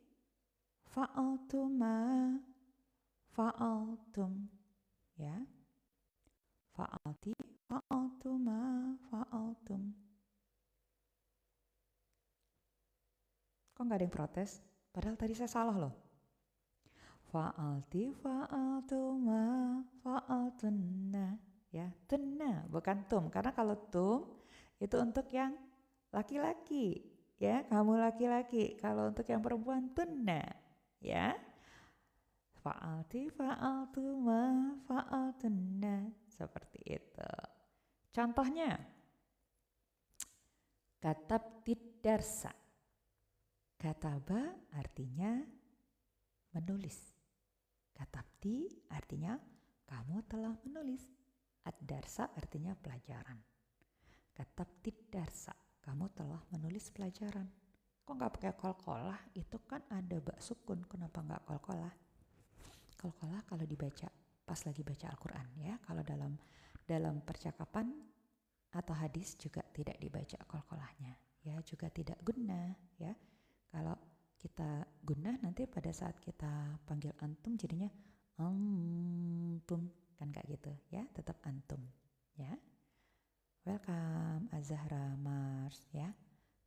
fa'altuma, fa'altum ya. Fa'alti, fa'altuma, fa'altum. Kok nggak ada yang protes? Padahal tadi saya salah loh. Fa'alti, fa'altuma, fa'altunna ya. Tunna bukan tum, karena kalau tum itu untuk yang laki-laki. Ya, kamu laki-laki. Kalau untuk yang perempuan tunna, ya. Fa'alti, fa'altuma, fa'altunna. Seperti itu. Contohnya, katabtid darsa. Kataba artinya menulis. Katabti artinya kamu telah menulis. Ad-darsa artinya pelajaran. Katabtid darsa. Kamu telah menulis pelajaran. Kok nggak pakai qalqalah? Itu kan ada ba sukun. Kenapa nggak qalqalah? Qalqalah kalau dibaca pas lagi baca Al-Quran ya. Kalau dalam percakapan atau hadis juga tidak dibaca qalqalahnya. Ya, juga tidak gunnah ya. Kalau kita gunnah nanti pada saat kita panggil antum jadinya antum, kan nggak gitu ya. Tetap antum ya. Welcome Azahra Mars ya.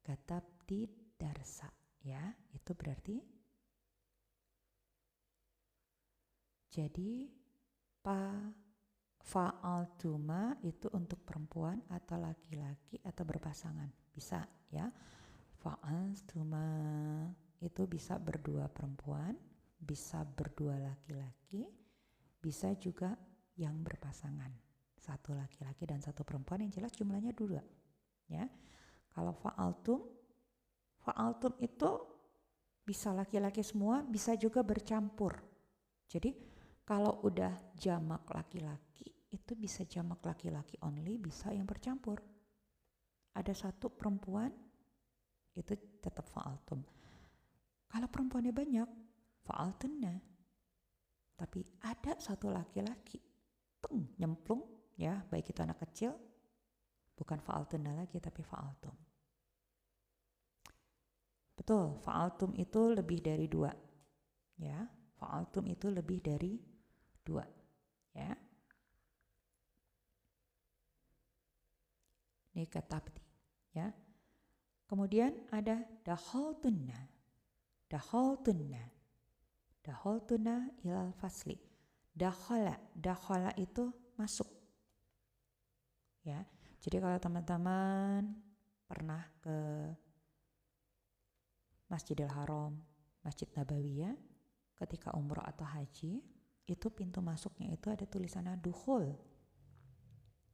Katabti darsa ya. Itu berarti jadi fa'altuma itu untuk perempuan atau laki-laki atau berpasangan. Bisa ya. Fa'altuma itu bisa berdua perempuan, bisa berdua laki-laki, bisa juga yang berpasangan. Satu laki-laki dan satu perempuan, yang jelas jumlahnya 2 ya. Kalau fa'altum itu bisa laki-laki semua, bisa juga bercampur. Jadi kalau udah jamak laki-laki itu bisa jamak laki-laki only, bisa yang bercampur. Ada satu perempuan itu tetap fa'altum. Kalau perempuannya banyak fa'altunna. Tapi ada satu laki-laki nyemplung ya, baik itu anak kecil, bukan fa'altunna lagi tapi fa'altum. Betul, fa'altum itu lebih dari 2 ya. Fa'altum itu lebih dari 2 ya. Ini katabti ya. Kemudian ada dakhaltunna. Dakhaltunna ilal fasli. Dakhala itu masuk. Ya. Jadi kalau teman-teman pernah ke Masjidil Haram, Masjid Nabawi ya, ketika umroh atau haji, itu pintu masuknya itu ada tulisannya dukhul.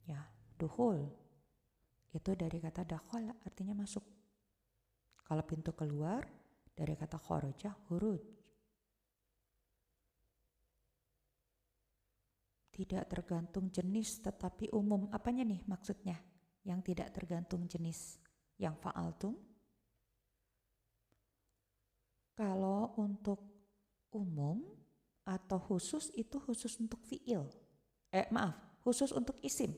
Ya, dukhul. Itu dari kata dakhala, artinya masuk. Kalau pintu keluar dari kata kharaja, huruj. Tidak tergantung jenis tetapi umum. Apanya nih maksudnya? Yang tidak tergantung jenis. Yang fa'altum. Kalau untuk umum atau khusus itu khusus untuk fi'il. Khusus untuk isim.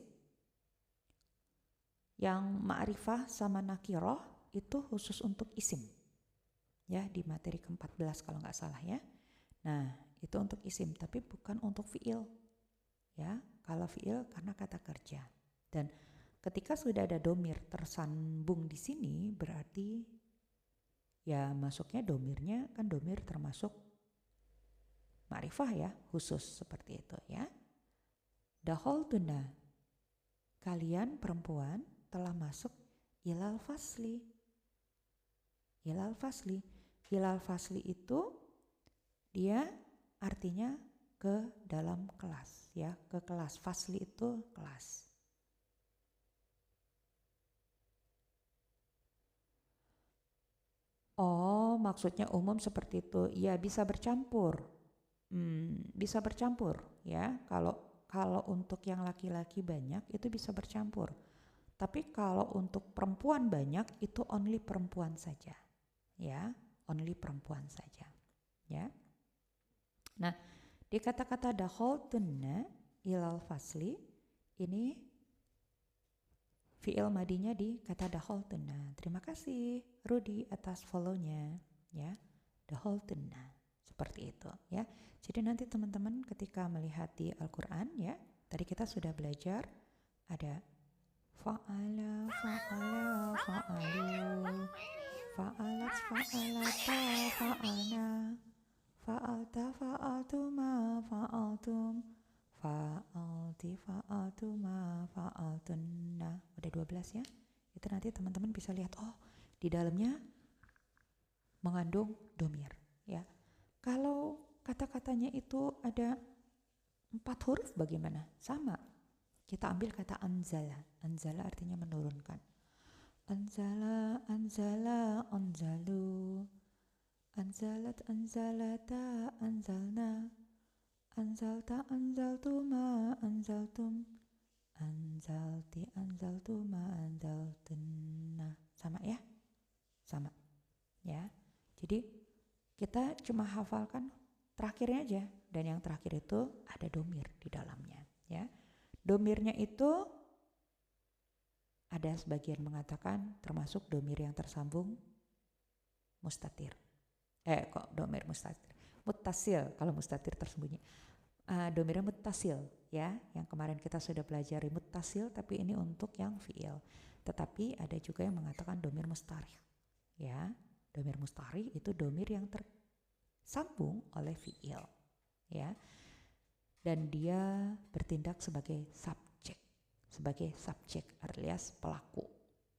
Yang ma'rifah sama nakiroh itu khusus untuk isim. Ya, di materi ke-14 kalau nggak salah ya. Nah, itu untuk isim tapi bukan untuk fi'il. Ya, kalau fi'il karena kata kerja. Dan ketika sudah ada domir tersambung di sini berarti ya masuknya domirnya kan domir termasuk ma'rifah ya, khusus seperti itu ya. Dakhaltunna, kalian perempuan telah masuk ilal fasli. Ilal fasli itu dia artinya ke dalam kelas ya, ke kelas. Fasli itu kelas. Oh, maksudnya umum seperti itu. Ya, bisa bercampur. Bisa bercampur ya. Kalau untuk yang laki-laki banyak itu bisa bercampur. Tapi kalau untuk perempuan banyak itu only perempuan saja. Ya, only perempuan saja. Ya. Nah, di kata-kata dakhaltunna ilal fasli ini fi'il madinya di kata dakhaltunna. Terima kasih Rudi atas follow-nya ya. Dakhaltunna seperti itu ya. Jadi nanti teman-teman ketika melihat di Al-Qur'an ya, tadi kita sudah belajar ada fa'ala, fa'alu, fa'alat, fa'alata, fa'alna, fa'alta, fa'altuma, fa'altum, fa'alti, fa'altuma, fa'altunna. Udah 12 ya. Itu nanti teman-teman bisa lihat, oh di dalamnya mengandung domir ya. Kalau kata-katanya itu ada 4 huruf bagaimana? Sama. Kita ambil kata anzala. Anzala artinya menurunkan. Anzala, anzala, anzalu. Anzalat, anzalata, anzalna. Anzalta, anzaltuma, anzaltum. Anzalti, anzaltuma, anzaltunna. Sama ya? Sama. Ya. Jadi kita cuma hafalkan terakhirnya aja. Dan yang terakhir itu ada domir di dalamnya. Ya. Domirnya itu ada sebagian mengatakan termasuk domir yang tersambung mustatir. Kok domir mustatir? Muttasil, kalau mustatir tersembunyi. Domirnya muttasil ya, yang kemarin kita sudah pelajari muttasil, tapi ini untuk yang fi'il. Tetapi ada juga yang mengatakan domir mustarih. Ya, domir mustarih itu domir yang tersambung oleh fi'il. Ya. Dan dia bertindak sebagai subjek alias pelaku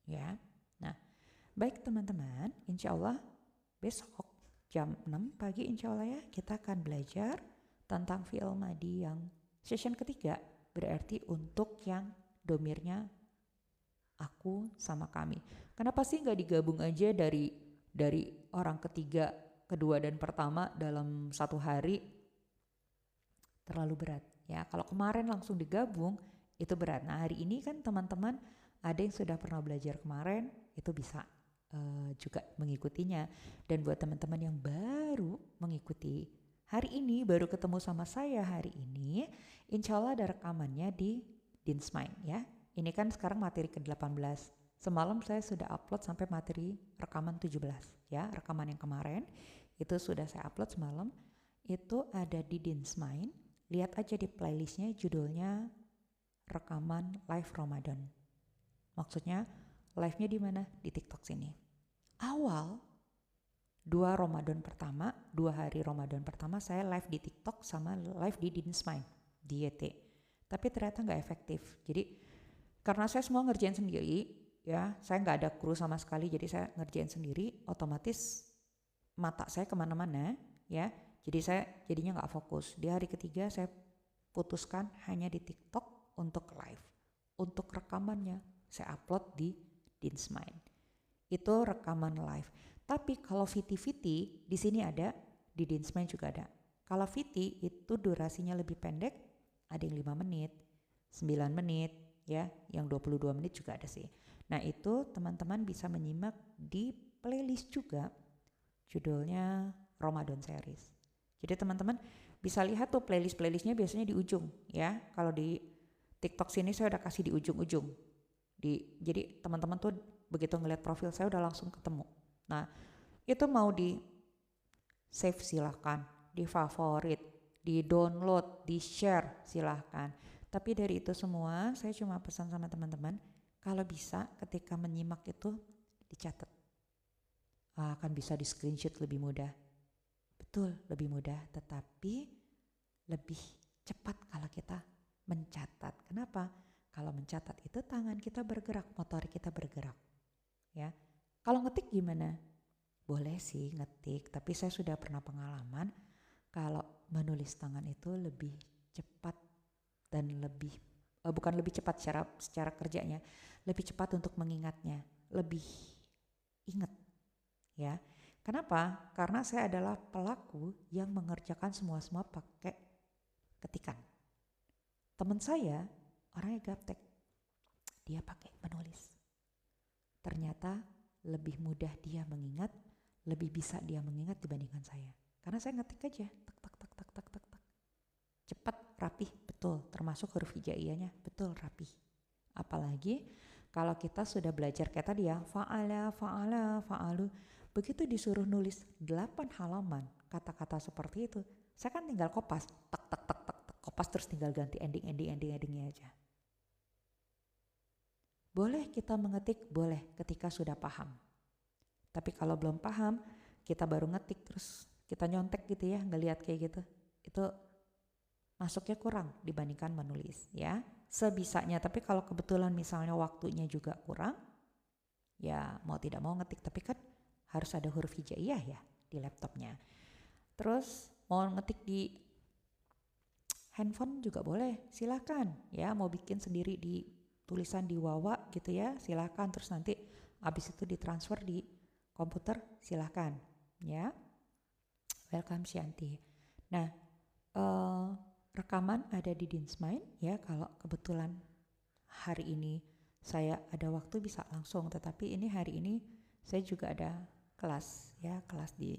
ya. Nah, baik teman-teman, insya Allah besok jam 6 pagi insya Allah ya kita akan belajar tentang fi'il madi yang session ketiga, berarti untuk yang domirnya aku sama kami. Kenapa sih nggak digabung aja dari orang ketiga, kedua dan pertama dalam satu hari? Terlalu berat ya. Kalau kemarin langsung digabung itu berat. Nah, hari ini kan teman-teman ada yang sudah pernah belajar kemarin itu bisa juga mengikutinya. Dan buat teman-teman yang baru mengikuti hari ini, baru ketemu sama saya hari ini, insya Allah ada rekamannya di Dinsmind ya. Ini kan sekarang materi ke-18. Semalam saya sudah upload sampai materi rekaman 17 ya. Rekaman yang kemarin itu sudah saya upload semalam. Itu ada di Dinsmind. Lihat aja di playlistnya, judulnya rekaman live Ramadan. Maksudnya live-nya di mana? Di TikTok sini. Awal 2 hari Ramadan pertama saya live di TikTok sama live di Dinsmine di YT. Tapi ternyata nggak efektif. Jadi karena saya semua ngerjain sendiri, ya saya nggak ada kru sama sekali, jadi saya ngerjain sendiri, otomatis mata saya kemana-mana, ya. Jadi saya jadinya nggak fokus. Di hari ketiga saya putuskan hanya di TikTok untuk live. Untuk rekamannya saya upload di Dinsmine. Itu rekaman live. Tapi kalau VT di sini ada, di Dinsmine juga ada. Kalau VT itu durasinya lebih pendek, ada yang 5 menit, 9 menit, ya, yang 22 menit juga ada sih. Nah, itu teman-teman bisa menyimak di playlist juga, judulnya Ramadan Series. Jadi teman-teman bisa lihat tuh playlistnya biasanya di ujung, ya. Kalau di TikTok sini saya udah kasih di ujung-ujung. Jadi teman-teman tuh begitu ngeliat profil saya udah langsung ketemu. Nah, itu mau di save silahkan, di favorit, di download, di share silahkan. Tapi dari itu semua saya cuma pesan sama teman-teman, kalau bisa ketika menyimak itu dicatat. Akan bisa di screenshot lebih mudah. Betul, lebih mudah, tetapi lebih cepat kalau kita mencatat. Kenapa? Kalau mencatat itu tangan kita bergerak, motorik kita bergerak. Ya. Kalau ngetik gimana? Boleh sih ngetik, tapi saya sudah pernah pengalaman kalau menulis tangan itu lebih cepat dan bukan lebih cepat secara kerjanya, lebih cepat untuk mengingatnya, lebih ingat, ya. Kenapa? Karena saya adalah pelaku yang mengerjakan semua pakai ketikan. Teman saya orangnya gaptek, dia pakai menulis. Ternyata lebih mudah dia mengingat, lebih bisa dia mengingat dibandingkan saya. Karena saya ngetik aja, tak. Cepat, rapih, betul. Termasuk huruf hijaiyahnya, betul, rapih. Apalagi kalau kita sudah belajar kayak tadi ya, fa'ala, fa'alu. Begitu disuruh nulis 8 halaman kata-kata seperti itu, saya kan tinggal kopas, tak, kopas terus tinggal ganti endingnya aja. Boleh kita mengetik, boleh ketika sudah paham. Tapi kalau belum paham, kita baru ngetik terus kita nyontek gitu ya, ngelihat kayak gitu. Itu masuknya kurang dibandingkan menulis, ya. Sebisanya, tapi kalau kebetulan misalnya waktunya juga kurang, ya mau tidak mau ngetik, tapi kan harus ada huruf hijaiyah ya di laptopnya. Terus mau ngetik di handphone juga boleh, silakan ya. Mau bikin sendiri di tulisan di Wawa gitu ya, silakan. Terus nanti abis itu ditransfer di komputer, silakan ya. Welcome Shanti. Nah, rekaman ada di Dinsmine ya. Kalau kebetulan hari ini saya ada waktu bisa langsung, tetapi ini hari ini saya juga ada kelas ya, kelas di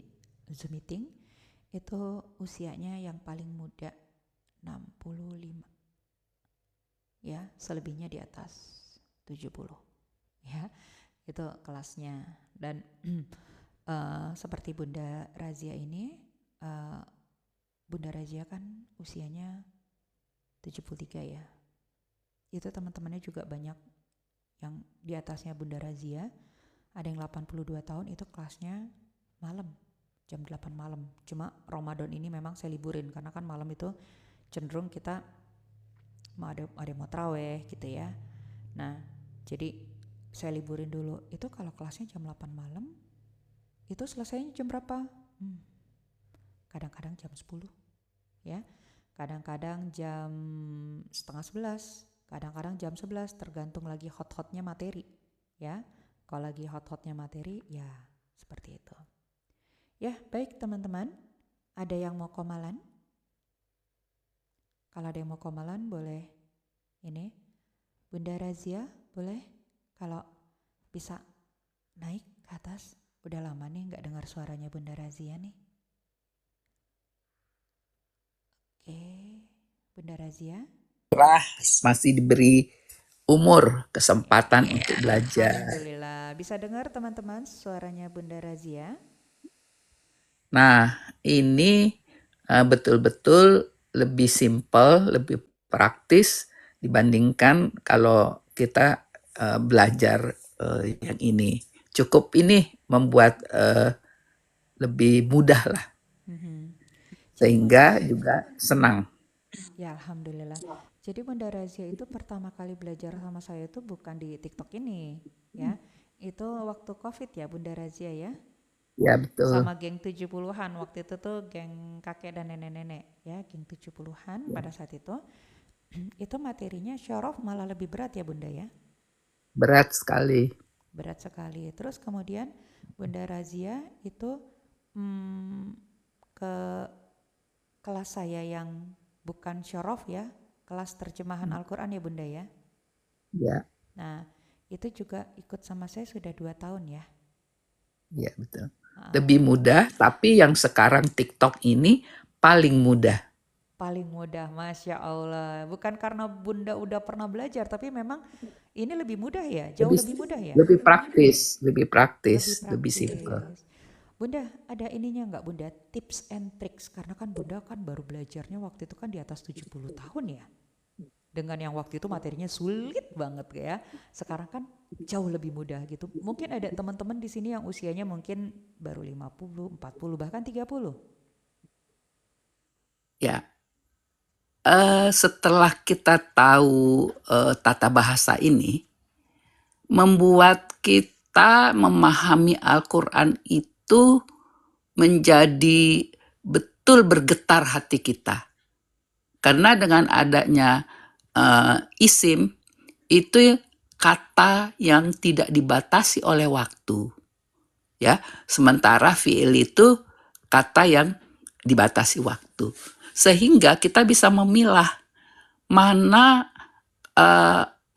Zoom meeting. Itu usianya yang paling muda 65 ya, selebihnya di atas 70 ya, itu kelasnya. Dan seperti Bunda Razia ini, Bunda Razia kan usianya 73 ya, itu teman-temannya juga banyak yang di atasnya Bunda Razia, ada yang 82 tahun, itu kelasnya malam, jam 8 malam. Cuma Ramadan ini memang saya liburin, karena kan malam itu cenderung kita ada mau traweh gitu ya. Nah, jadi saya liburin dulu. Itu kalau kelasnya jam 8 malam, itu selesainya jam berapa? Kadang-kadang jam 10 ya. Kadang-kadang jam setengah 11, kadang-kadang jam 11, tergantung lagi hot-hotnya materi ya. Kalau lagi hot-hotnya materi ya seperti itu. Ya, baik teman-teman. Ada yang mau komalan? Kalau ada yang mau komalan boleh ini. Bunda Razia boleh kalau bisa naik ke atas. Udah lama nih gak dengar suaranya Bunda Razia nih. Oke, Bunda Razia. Masih diberi umur, kesempatan untuk belajar. Alhamdulillah. Bisa dengar teman-teman suaranya Bunda Razia? Nah, ini betul-betul lebih simpel, lebih praktis dibandingkan kalau kita belajar yang ini. Cukup ini membuat lebih mudah lah, Mhm. Jadi sehingga juga senang. ya alhamdulillah. Jadi Bunda Razia itu pertama kali belajar sama saya itu bukan di TikTok ini, ya. Itu waktu COVID ya Bunda Razia ya. Ya betul. Sama geng 70-an waktu itu tuh geng kakek dan nenek-nenek ya, geng 70-an Ya. pada saat itu. Itu materinya syaraf malah lebih berat ya Bunda ya. Berat sekali. Berat sekali. Terus kemudian Bunda Razia itu ke kelas saya yang bukan syaraf ya, kelas terjemahan Al-Quran ya Bunda ya. Ya, Nah itu juga ikut sama saya sudah 2 tahun ya. ya betul. Ah, Lebih mudah, tapi yang sekarang TikTok ini paling mudah. paling mudah, Masya Allah. Bukan karena Bunda udah pernah belajar, tapi memang ini lebih mudah ya, jauh Lebih lebih mudah ya. lebih praktis, lebih Lebih praktis, lebih simpel. praktis. Bunda, ada ininya nggak Bunda? Tips and tricks. Karena kan Bunda kan baru belajarnya waktu itu kan di atas 70 tahun ya. Dengan yang waktu itu materinya sulit banget ya. Sekarang kan jauh lebih mudah gitu. Mungkin ada teman-teman di sini yang usianya mungkin baru 50, 40, bahkan 30. Ya, setelah kita tahu tata bahasa ini, membuat kita memahami Al-Quran itu menjadi betul bergetar hati kita. Karena dengan adanya isim, itu kata yang tidak dibatasi oleh waktu. Ya, sementara fiil itu kata yang dibatasi waktu. Sehingga kita bisa memilah mana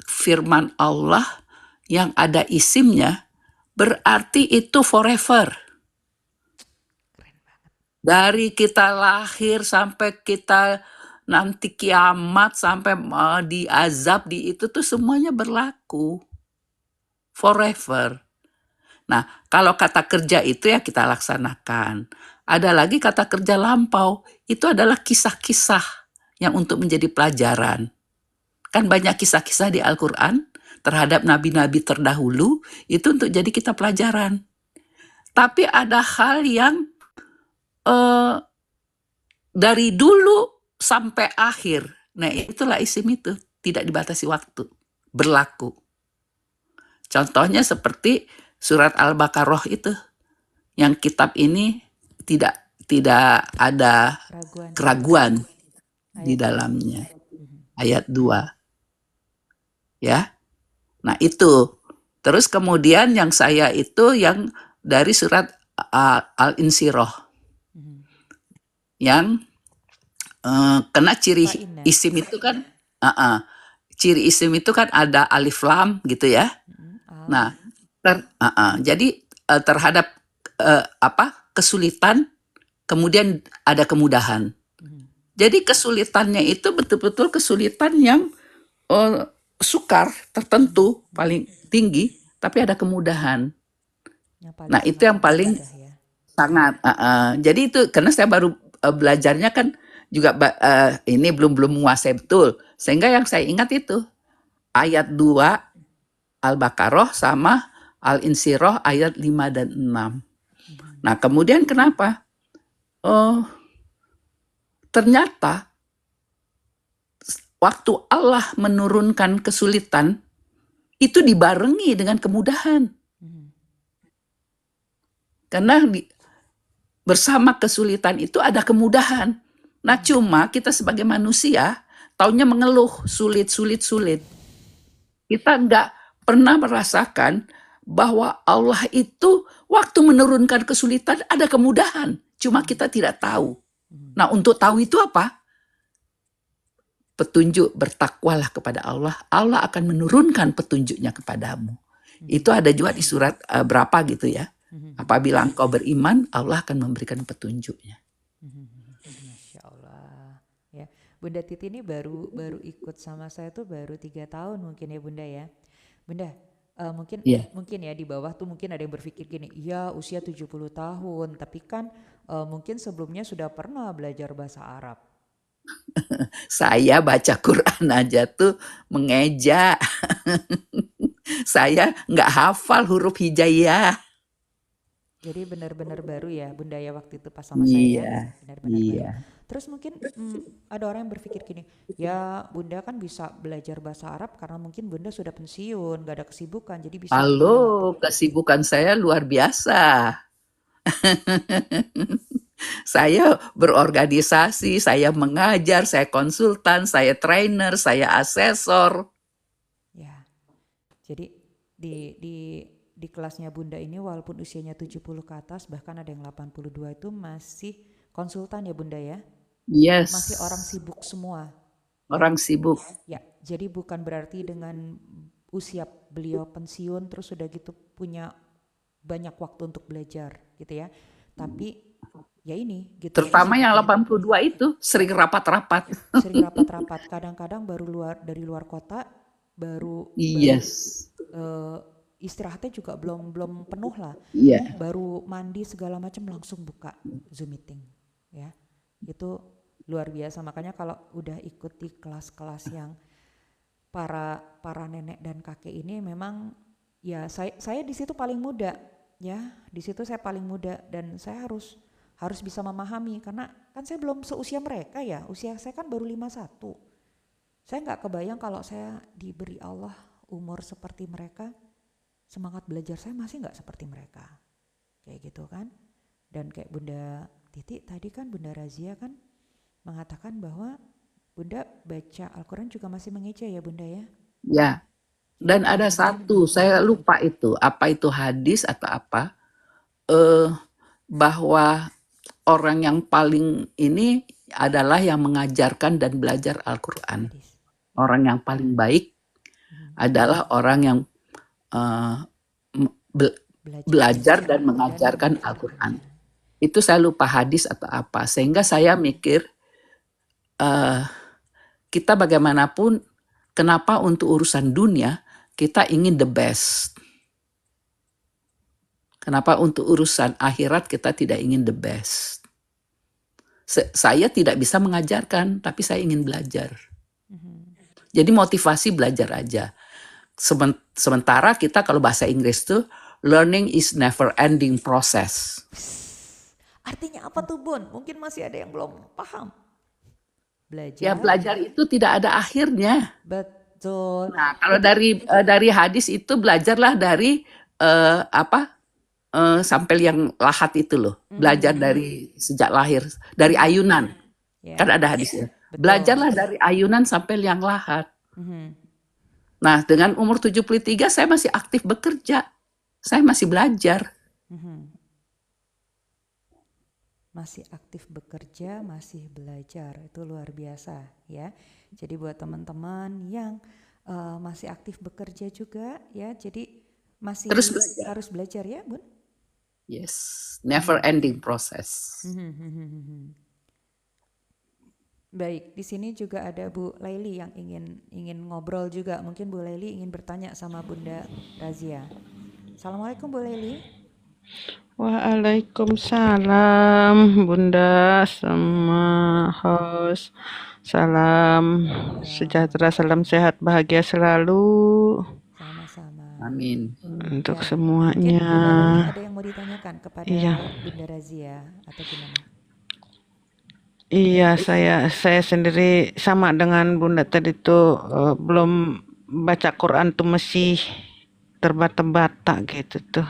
firman Allah yang ada isimnya, berarti itu forever. Keren banget. Dari kita lahir sampai kita nanti kiamat, sampai di azab, di itu tuh semuanya berlaku. Forever. Nah, kalau kata kerja itu ya kita laksanakan. Ada lagi kata kerja lampau, itu adalah kisah-kisah yang untuk menjadi pelajaran. Kan banyak kisah-kisah di Al-Quran terhadap nabi-nabi terdahulu, itu untuk jadi kita pelajaran. Tapi ada hal yang dari dulu sampai akhir. Nah, itulah isim itu, tidak dibatasi waktu, berlaku. Contohnya seperti surat Al-Baqarah itu, yang kitab ini tidak ada Raguan. keraguan di Ayat 2. dalamnya. Ayat 2. Ya. Nah, itu. Terus kemudian yang saya itu yang dari surat Al-Insyirah. Yang kena ciri Fa'inna. isim itu kan ciri isim itu kan ada alif lam gitu ya. Nah, jadi terhadap kesulitan kemudian ada kemudahan. Jadi kesulitannya itu betul-betul kesulitan yang sukar tertentu paling tinggi, tapi ada kemudahan. Nah, itu yang paling ya. sangat. Jadi itu karena saya baru belajarnya kan juga ini belum menguasai betul. Sehingga yang saya ingat itu ayat 2 Al-Baqarah sama Al-Insyirah ayat 5 dan 6. Nah, kemudian kenapa? Ternyata waktu Allah menurunkan kesulitan itu dibarengi dengan kemudahan. Karena bersama kesulitan itu ada kemudahan. Nah, cuma kita sebagai manusia taunya mengeluh, sulit. Kita nggak pernah merasakan bahwa Allah itu waktu menurunkan kesulitan ada kemudahan. Cuma kita tidak tahu. Nah, untuk tahu itu apa? Petunjuk, bertakwalah kepada Allah. Allah akan menurunkan petunjuknya kepadamu. Itu ada juga di surat berapa gitu ya. Apabila engkau beriman, Allah akan memberikan petunjuknya. Masya Allah. Ya, Bunda Titi ini baru ikut sama saya tuh baru 3 tahun mungkin ya Bunda ya. Bunda, mungkin ya di bawah tuh mungkin ada yang berpikir gini, iya usia 70 tahun, tapi kan mungkin sebelumnya sudah pernah belajar bahasa Arab. Saya baca Quran aja tuh mengeja. Saya nggak hafal huruf hijaiyah. Jadi benar-benar baru ya Bunda ya waktu itu pas sama saya ya, Iya, benar-benar baru. iya. Terus mungkin ada orang yang berpikir gini, ya Bunda kan bisa belajar bahasa Arab karena mungkin Bunda sudah pensiun, gak ada kesibukan, jadi bisa Halo, ada waktu. kesibukan saya luar biasa. Saya berorganisasi, saya mengajar, saya konsultan, saya trainer, saya asesor. Ya, jadi di kelasnya Bunda ini walaupun usianya 70 ke atas, bahkan ada yang 82 itu masih konsultan ya Bunda ya? Yes, Masih orang sibuk semua. orang sibuk. Ya, jadi bukan berarti dengan usia beliau pensiun terus sudah gitu punya banyak waktu untuk belajar gitu ya. Tapi ya ini gitu ya Terutama yang kesibukan. 82 itu sering rapat-rapat. Sering rapat-rapat, kadang-kadang dari luar kota baru Yes, eh, istirahatnya juga belum penuh lah. iya. Baru mandi segala macam langsung buka Zoom meeting ya. Itu luar biasa, makanya kalau udah ikuti kelas-kelas yang para nenek dan kakek ini memang ya saya di situ paling muda ya, di situ saya paling muda dan saya harus bisa memahami karena kan saya belum seusia mereka ya, usia saya kan baru 51. Saya nggak kebayang kalau saya diberi Allah umur seperti mereka, semangat belajar saya masih nggak seperti mereka kayak gitu kan. Dan kayak Bunda Titi tadi kan, Bunda Razia kan mengatakan bahwa Bunda baca Al-Quran juga masih mengeja ya Bunda ya. Ya, dan Jadi ada masih satu, saya lupa itu, apa itu hadis atau apa, eh, bahwa orang yang paling ini adalah yang mengajarkan dan belajar Al-Quran. hadis. Orang yang paling baik adalah orang yang eh, belajar dan mengajarkan Al-Quran. Itu saya lupa hadis atau apa, sehingga saya mikir kita bagaimanapun, kenapa untuk urusan dunia kita ingin the best? Kenapa untuk urusan akhirat kita tidak ingin the best? Saya tidak bisa mengajarkan, tapi saya ingin belajar. Jadi motivasi belajar aja. Sementara kita kalau bahasa Inggris tuh, learning is never ending process. Artinya apa tuh Bun? Mungkin masih ada yang belum paham. Belajar. Ya belajar itu tidak ada akhirnya. Betul. Nah kalau dari hadis itu belajarlah dari sampai yang lahat itu loh. Belajar dari sejak lahir, dari ayunan. Ya. Kan ada hadisnya. Betul. Belajarlah dari ayunan sampai yang lahat. Nah, dengan umur 73 saya masih aktif bekerja. Saya masih belajar. Masih aktif bekerja, masih belajar. Itu luar biasa ya. Jadi buat teman-teman yang masih aktif bekerja juga ya, jadi masih harus belajar ya Bun? Yes, never ending process. Baik, di sini juga ada Bu Laili yang ingin ngobrol juga. Mungkin Bu Laili ingin bertanya sama Bunda Razia. Assalamualaikum Bu Laili. Waalaikumsalam Bunda sama host. Salam sejahtera, salam sehat, bahagia selalu. Sama-sama. Amin. Untuk Ya, semuanya. mungkin Bunda Laili ada yang mau ditanyakan kepada Bunda Razia atau gimana? Iya, saya sendiri sama dengan Bunda tadi tuh, belum baca Quran tuh masih terbata-bata gitu tuh.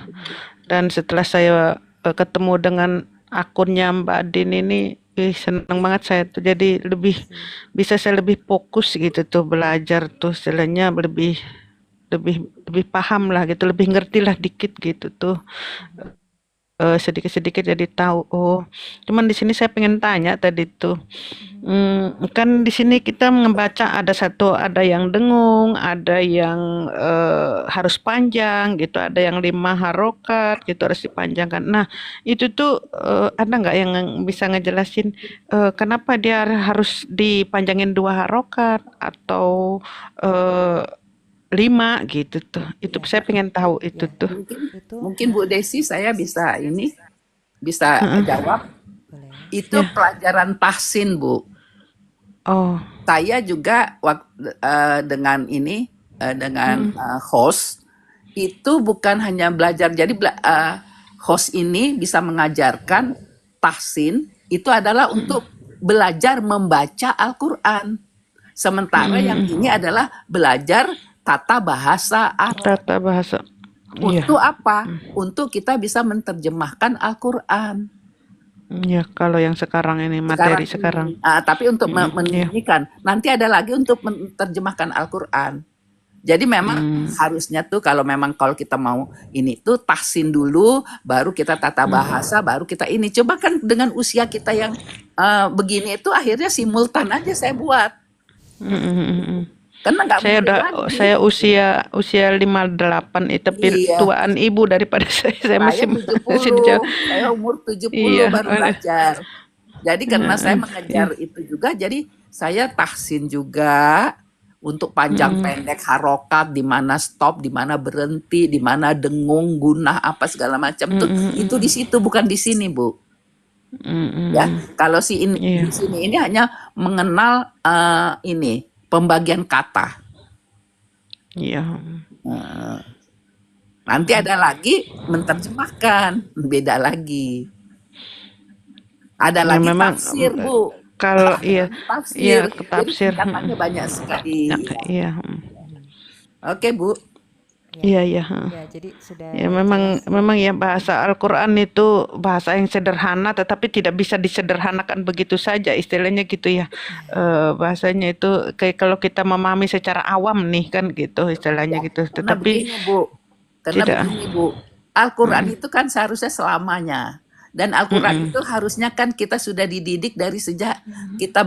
Dan setelah saya ketemu dengan akunnya Mbak Din ini, senang banget saya tuh, jadi bisa saya lebih fokus gitu tuh belajar tuh, istilahnya lebih paham lah gitu, lebih ngerti lah dikit gitu tuh. Sedikit-sedikit jadi tahu. Oh, cuman di sini saya pengen tanya tadi tuh, kan di sini kita membaca ada yang dengung, ada yang harus panjang gitu, ada yang 5 harokat gitu harus dipanjangkan. Nah itu tuh ada nggak yang bisa ngejelasin kenapa dia harus dipanjangin 2 harokat atau 5 gitu tuh. Itu saya pengen tahu itu tuh. Mungkin Bu Desi saya bisa jawab. Itu pelajaran tahsin, Bu. Oh. Saya juga dengan host itu bukan hanya belajar. Jadi host ini bisa mengajarkan tahsin itu adalah untuk belajar membaca Al-Quran. Sementara yang ini adalah belajar tata bahasa Arab. Tata bahasa. Iya, Untuk apa? Untuk kita bisa menerjemahkan Al-Quran. iya. Kalau yang sekarang ini materi sekarang. Tapi untuk Iya. menyanyikan, nanti ada lagi untuk menerjemahkan Al-Quran. Jadi memang harusnya tuh kalau kita mau ini tuh tahsin dulu, baru kita tata bahasa, baru kita ini. Coba kan dengan usia kita yang begini itu akhirnya simultan aja saya buat. Karena nggak Saya mungkin udah lagi. saya usia 58 itu tapi Iya. tuaan ibu daripada saya. Saya Saya masih di 70, saya umur 70 Iya. baru belajar. Jadi karena saya mengejar itu juga, jadi saya tahsin juga untuk panjang pendek harokat, di mana stop, di mana berhenti, di mana dengung, gunah apa segala macam tuh itu di situ bukan di sini, Bu. Ya, kalau Iya. di sini ini hanya mengenal ini pembagian kata. Iya. Nanti ada lagi menerjemahkan, beda lagi. Ada Ya, lagi memang tafsir, Bu. kalau iya Tafsir. ke tafsir. Jadi tingkatannya banyak sekali. Iya. Oke, Bu. Iya, iya. Ya, jadi sudah Ya memang jelas. memang ya bahasa Al-Qur'an itu bahasa yang sederhana tetapi tidak bisa disederhanakan begitu saja istilahnya gitu ya. Bahasanya itu kayak kalau kita memahami secara awam nih kan gitu istilahnya gitu. Karena Tetapi begini, Bu. Karena tidak. begini, Bu. Al-Quran itu kan seharusnya selamanya. Dan Al-Quran itu harusnya kan kita sudah dididik dari sejak kita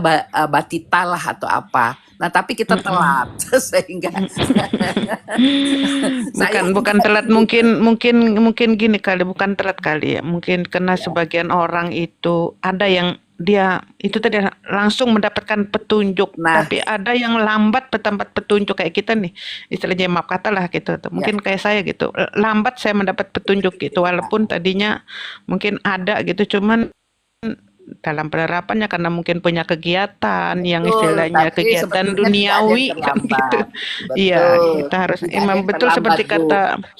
batita lah atau apa. Nah, tapi kita telat sehingga bukan telat, mungkin gini kali, bukan telat kali ya. Mungkin karena sebagian orang itu ada yang dia itu tadi langsung mendapatkan petunjuk, Nah. tapi ada yang lambat mendapat petunjuk kayak kita nih, istilahnya maaf kata lah gitu. Mungkin kayak saya gitu, lambat saya mendapat petunjuk gitu, walaupun tadinya mungkin ada gitu, cuman dalam penerapannya karena mungkin punya kegiatan yang istilahnya tapi kegiatan sepertinya duniawi tidak ada yang kan gitu. terlambat. Iya, Betul. kita harus Tidak ada emang yang betul seperti terlambat,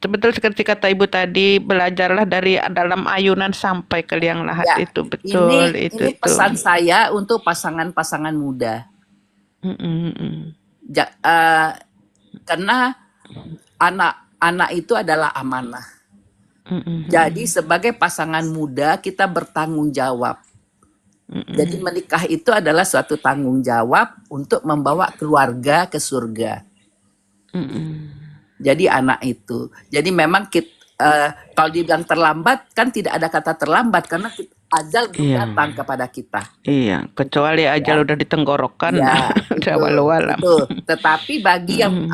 Bu. seperti kata Ibu tadi, belajarlah dari dalam ayunan sampai ke liang lahat Ya, itu betul ini itu tuh. pesan saya untuk pasangan-pasangan muda. Karena anak-anak itu adalah amanah. Jadi sebagai pasangan muda kita bertanggung jawab. Jadi menikah itu adalah suatu tanggung jawab untuk membawa keluarga ke surga. Jadi anak itu. Jadi memang kalau dibilang terlambat kan tidak ada kata terlambat karena ajal belum datang kepada kita. Iya, kecuali ajal udah ditenggorokan. Ya, udah walau-walam. betul. Tetapi bagi yang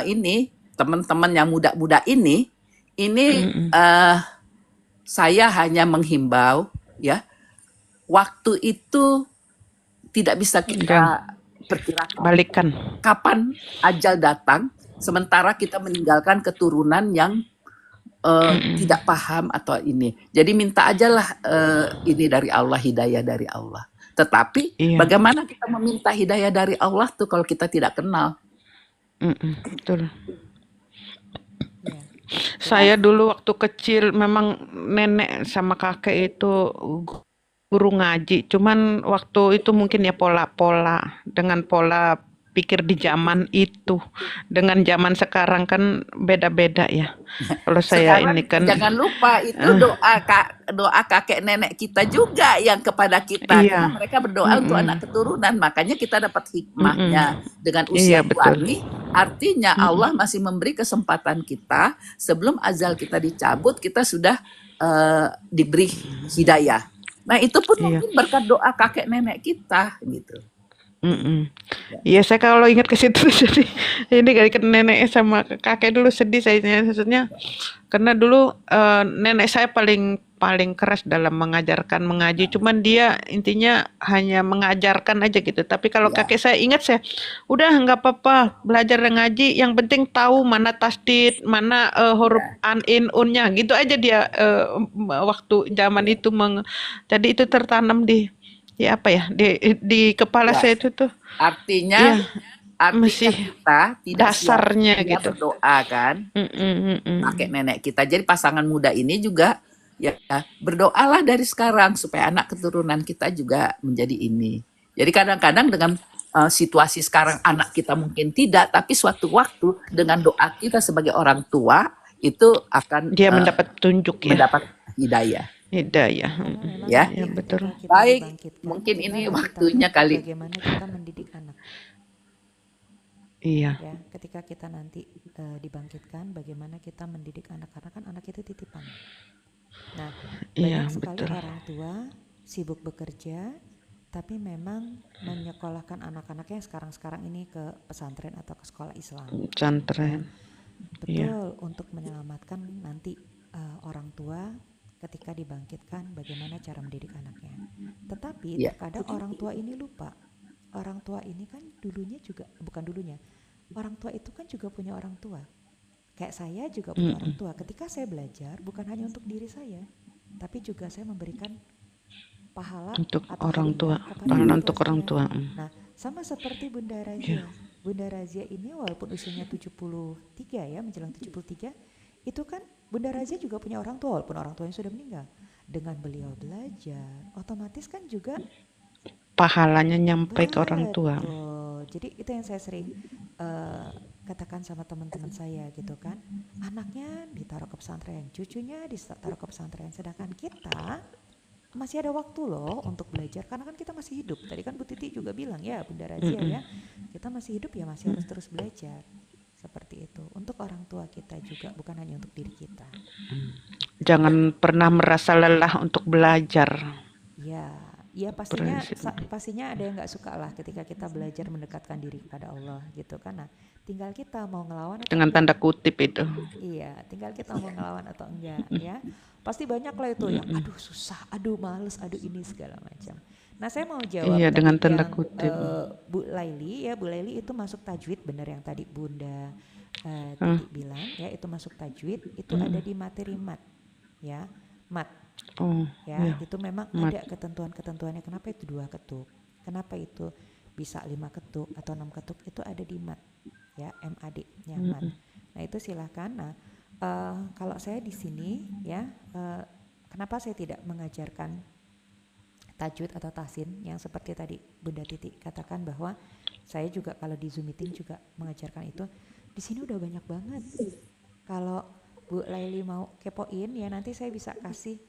ini teman-teman yang muda-muda ini saya hanya menghimbau ya, waktu itu tidak bisa kita perkirakan. Balikan. Kapan ajal datang, sementara kita meninggalkan keturunan yang tidak paham atau ini. Jadi minta ajalah ini dari Allah, hidayah dari Allah. Tetapi bagaimana kita meminta hidayah dari Allah tuh kalau kita tidak kenal? Betul. Saya dulu waktu kecil memang nenek sama kakek itu guru ngaji. Cuman waktu itu mungkin ya pola-pola dengan pola pikir di zaman itu dengan zaman sekarang kan beda-beda ya. Kalau saya Sekarang ini kan jangan lupa itu doa kakek nenek kita juga yang kepada kita karena mereka berdoa untuk anak keturunan, makanya kita dapat hikmahnya dengan usia tua ini. Artinya Allah masih memberi kesempatan kita sebelum azal kita dicabut, kita sudah diberi hidayah. Nah itu pun mungkin berkat doa kakek nenek kita gitu. Iya, saya kalau ingat ke situ jadi ini kali nenek sama kakek dulu sedih saya, maksudnya karena dulu nenek saya paling keras dalam mengajarkan mengaji, cuman dia intinya hanya mengajarkan aja gitu. Tapi kalau kakek saya ingat, saya udah nggak apa-apa belajar ngaji, yang penting tahu mana tasdid, mana huruf an in unnya gitu aja dia waktu zaman itu jadi itu tertanam di apa ya di kepala saya itu tuh. Artinya Artinya masih kita tidak dasarnya sia-sia gitu. berdoa kan, kakek nenek kita. Jadi pasangan muda ini juga ya berdoalah dari sekarang supaya anak keturunan kita juga menjadi ini. Jadi kadang-kadang dengan situasi sekarang anak kita mungkin tidak, tapi suatu waktu dengan doa kita sebagai orang tua itu akan Dia mendapat petunjuk ya, mendapat hidayah. hidayah. Karena memang Ya. nanti Ya betul. ketika kita Baik, dibangkitkan, mungkin kita ini bertanya waktunya kali. bagaimana kita mendidik anak. Iya, Ya, ketika kita nanti dibangkitkan, bagaimana kita mendidik anak, karena kan anak itu titipan. Nah, iya banyak sekali betul. orang tua sibuk bekerja, tapi memang menyekolahkan anak-anaknya sekarang ini ke pesantren atau ke sekolah Islam. Ya, Pesantren. Iya. betul, untuk menyelamatkan nanti orang tua ketika dibangkitkan bagaimana cara mendidik anaknya. Tetapi Ya. terkadang orang tua ini lupa. Orang tua ini kan dulunya juga, bukan dulunya, orang tua itu kan juga punya orang tua. Kayak saya juga punya orang tua. Ketika saya belajar, bukan hanya untuk diri saya, tapi juga saya memberikan pahala Untuk atau orang tua, hadiah kepada pahala orang untuk tua orang saya. tua. Nah, sama seperti Bunda Razia. Bunda Razia ini walaupun usianya 73 ya, menjelang 73, itu kan Bunda Razia juga punya orang tua walaupun orang tuanya sudah meninggal. Dengan beliau belajar, otomatis kan juga Pahalanya nyampe ke orang tua. betul. Jadi itu yang saya sering katakan sama teman-teman saya gitu kan. Anaknya ditaruh ke pesantren, cucunya ditaruh ke pesantren. Sedangkan kita masih ada waktu loh untuk belajar karena kan kita masih hidup. Tadi kan Bu Titi juga bilang ya, Bunda Razia ya, kita masih hidup ya masih harus terus belajar. Seperti itu. Untuk orang tua kita juga, bukan hanya untuk diri kita. Jangan pernah merasa lelah untuk belajar. Ya pastinya ada yang nggak suka lah ketika kita belajar mendekatkan diri kepada Allah gitu kan. Nah, tinggal kita mau ngelawan atau Dengan enggak. tanda kutip itu. Iya, tinggal kita mau ngelawan atau enggak ya. Pasti banyak lah itu yang aduh susah, aduh males, aduh ini segala macam. Nah, saya mau jawab Iya, tadi dengan tanda yang kutip. Bu Laili ya, Bu Laili itu masuk tajwid, benar yang tadi Bunda Titi bilang ya, itu masuk tajwid, itu ada di materi mat ya, mat. Oh, Ya, iya. itu memang Mat. ada ketentuan-ketentuannya. Kenapa itu 2 ketuk? Kenapa itu bisa 5 ketuk atau 6 ketuk? Itu ada di mat, ya, MAD-nya mat. Nah, itu silahkan. Nah, kalau saya di sini, ya, kenapa saya tidak mengajarkan tajwid atau tahsin yang seperti tadi Bunda Titi katakan bahwa saya juga kalau di Zoom meeting juga mengajarkan itu. Di sini udah banyak banget. Kalau Bu Laili mau kepoin ya nanti saya bisa kasih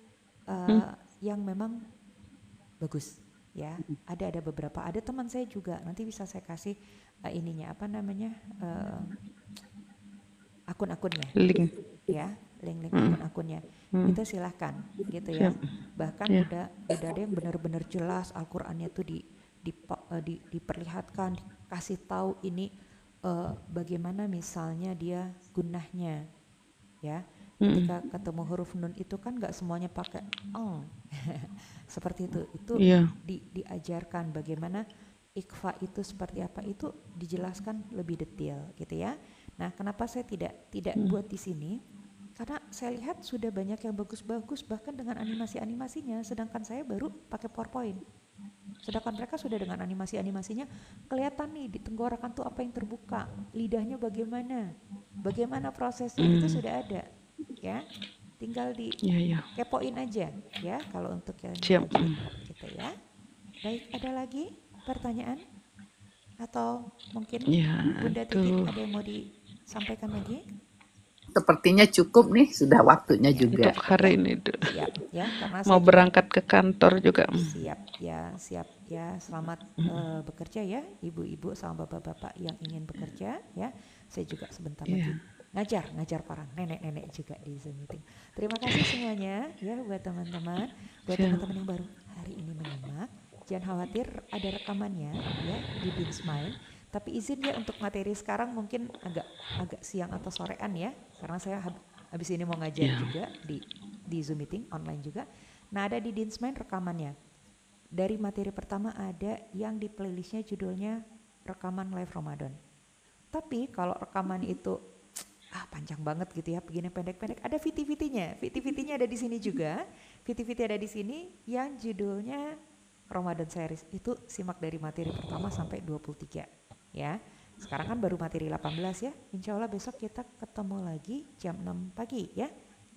yang memang bagus ya. Ada beberapa, ada teman saya juga nanti bisa saya kasih ininya apa namanya akun-akunnya Link. ya, link akun-akunnya. Itu silahkan gitu ya. Bahkan udah ada yang benar-benar jelas Al-Qur'annya tuh diperlihatkan, dikasih tahu ini bagaimana misalnya dia gunnahnya ya. Ketika ketemu huruf nun itu kan nggak semuanya pakai seperti itu Iya. diajarkan bagaimana ikhfa itu seperti apa, itu dijelaskan lebih detail gitu ya. Nah, kenapa saya tidak buat di sini? Karena saya lihat sudah banyak yang bagus-bagus bahkan dengan animasi-animasinya, sedangkan saya baru pakai PowerPoint. Sedangkan mereka sudah dengan animasi-animasinya kelihatan nih di tenggorokan tuh apa yang terbuka, lidahnya bagaimana prosesnya itu sudah ada. Ya, tinggal di kepoin aja ya kalau untuk yang tajwid gitu ya. Baik, ada lagi pertanyaan atau mungkin Bunda Titi ada yang mau disampaikan lagi? Sepertinya cukup nih, sudah waktunya juga. Untuk hari ini siap ya, karena mau saya berangkat ke kantor juga. Siap ya, selamat bekerja ya ibu-ibu sama bapak-bapak yang ingin bekerja ya. Saya juga sebentar lagi ngajar para nenek-nenek juga di Zoom meeting. Terima kasih semuanya ya buat teman-teman yang baru hari ini menyimak. Jangan khawatir, ada rekamannya ya di Dinsmile. Tapi izin ya untuk materi sekarang mungkin agak siang atau sorean ya, karena saya habis ini mau ngajar juga di Zoom meeting online juga. Nah, ada di Dinsmile rekamannya. Dari materi pertama ada yang di playlistnya judulnya rekaman live Ramadan. Tapi kalau rekaman itu panjang banget gitu ya, begini pendek-pendek, ada VT-VT-nya ada di sini juga. VT-VT ada di sini yang judulnya Ramadan series, itu simak dari materi pertama sampai 23 ya. Sekarang kan baru materi 18 ya. Insya Allah besok kita ketemu lagi jam 6 pagi ya.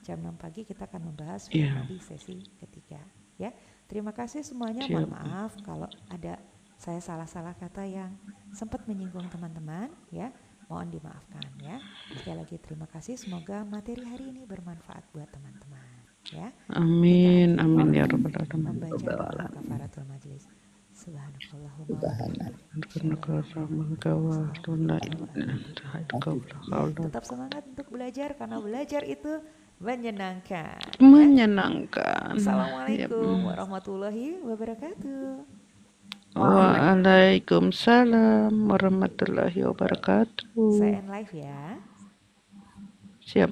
Jam 6 pagi kita akan membahas Iya, firman di sesi ketiga ya. Terima kasih semuanya. siap. Mohon maaf kalau ada saya salah-salah kata yang sempat menyinggung teman-teman ya. Mohon dimaafkan ya. Sekali lagi terima kasih. Semoga materi hari ini bermanfaat buat teman-teman ya. Kita Amin, akhiri amin ya rabbal alamin. membaca doa kafaratul majlis. Subhanakallahumma wa bihamdika. Tetap semangat untuk belajar karena belajar itu menyenangkan ya. Menyenangkan. Yap. Assalamualaikum warahmatullahi wabarakatuh. Waalaikumsalam warahmatullahi wabarakatuh. Saya end live ya. Siap.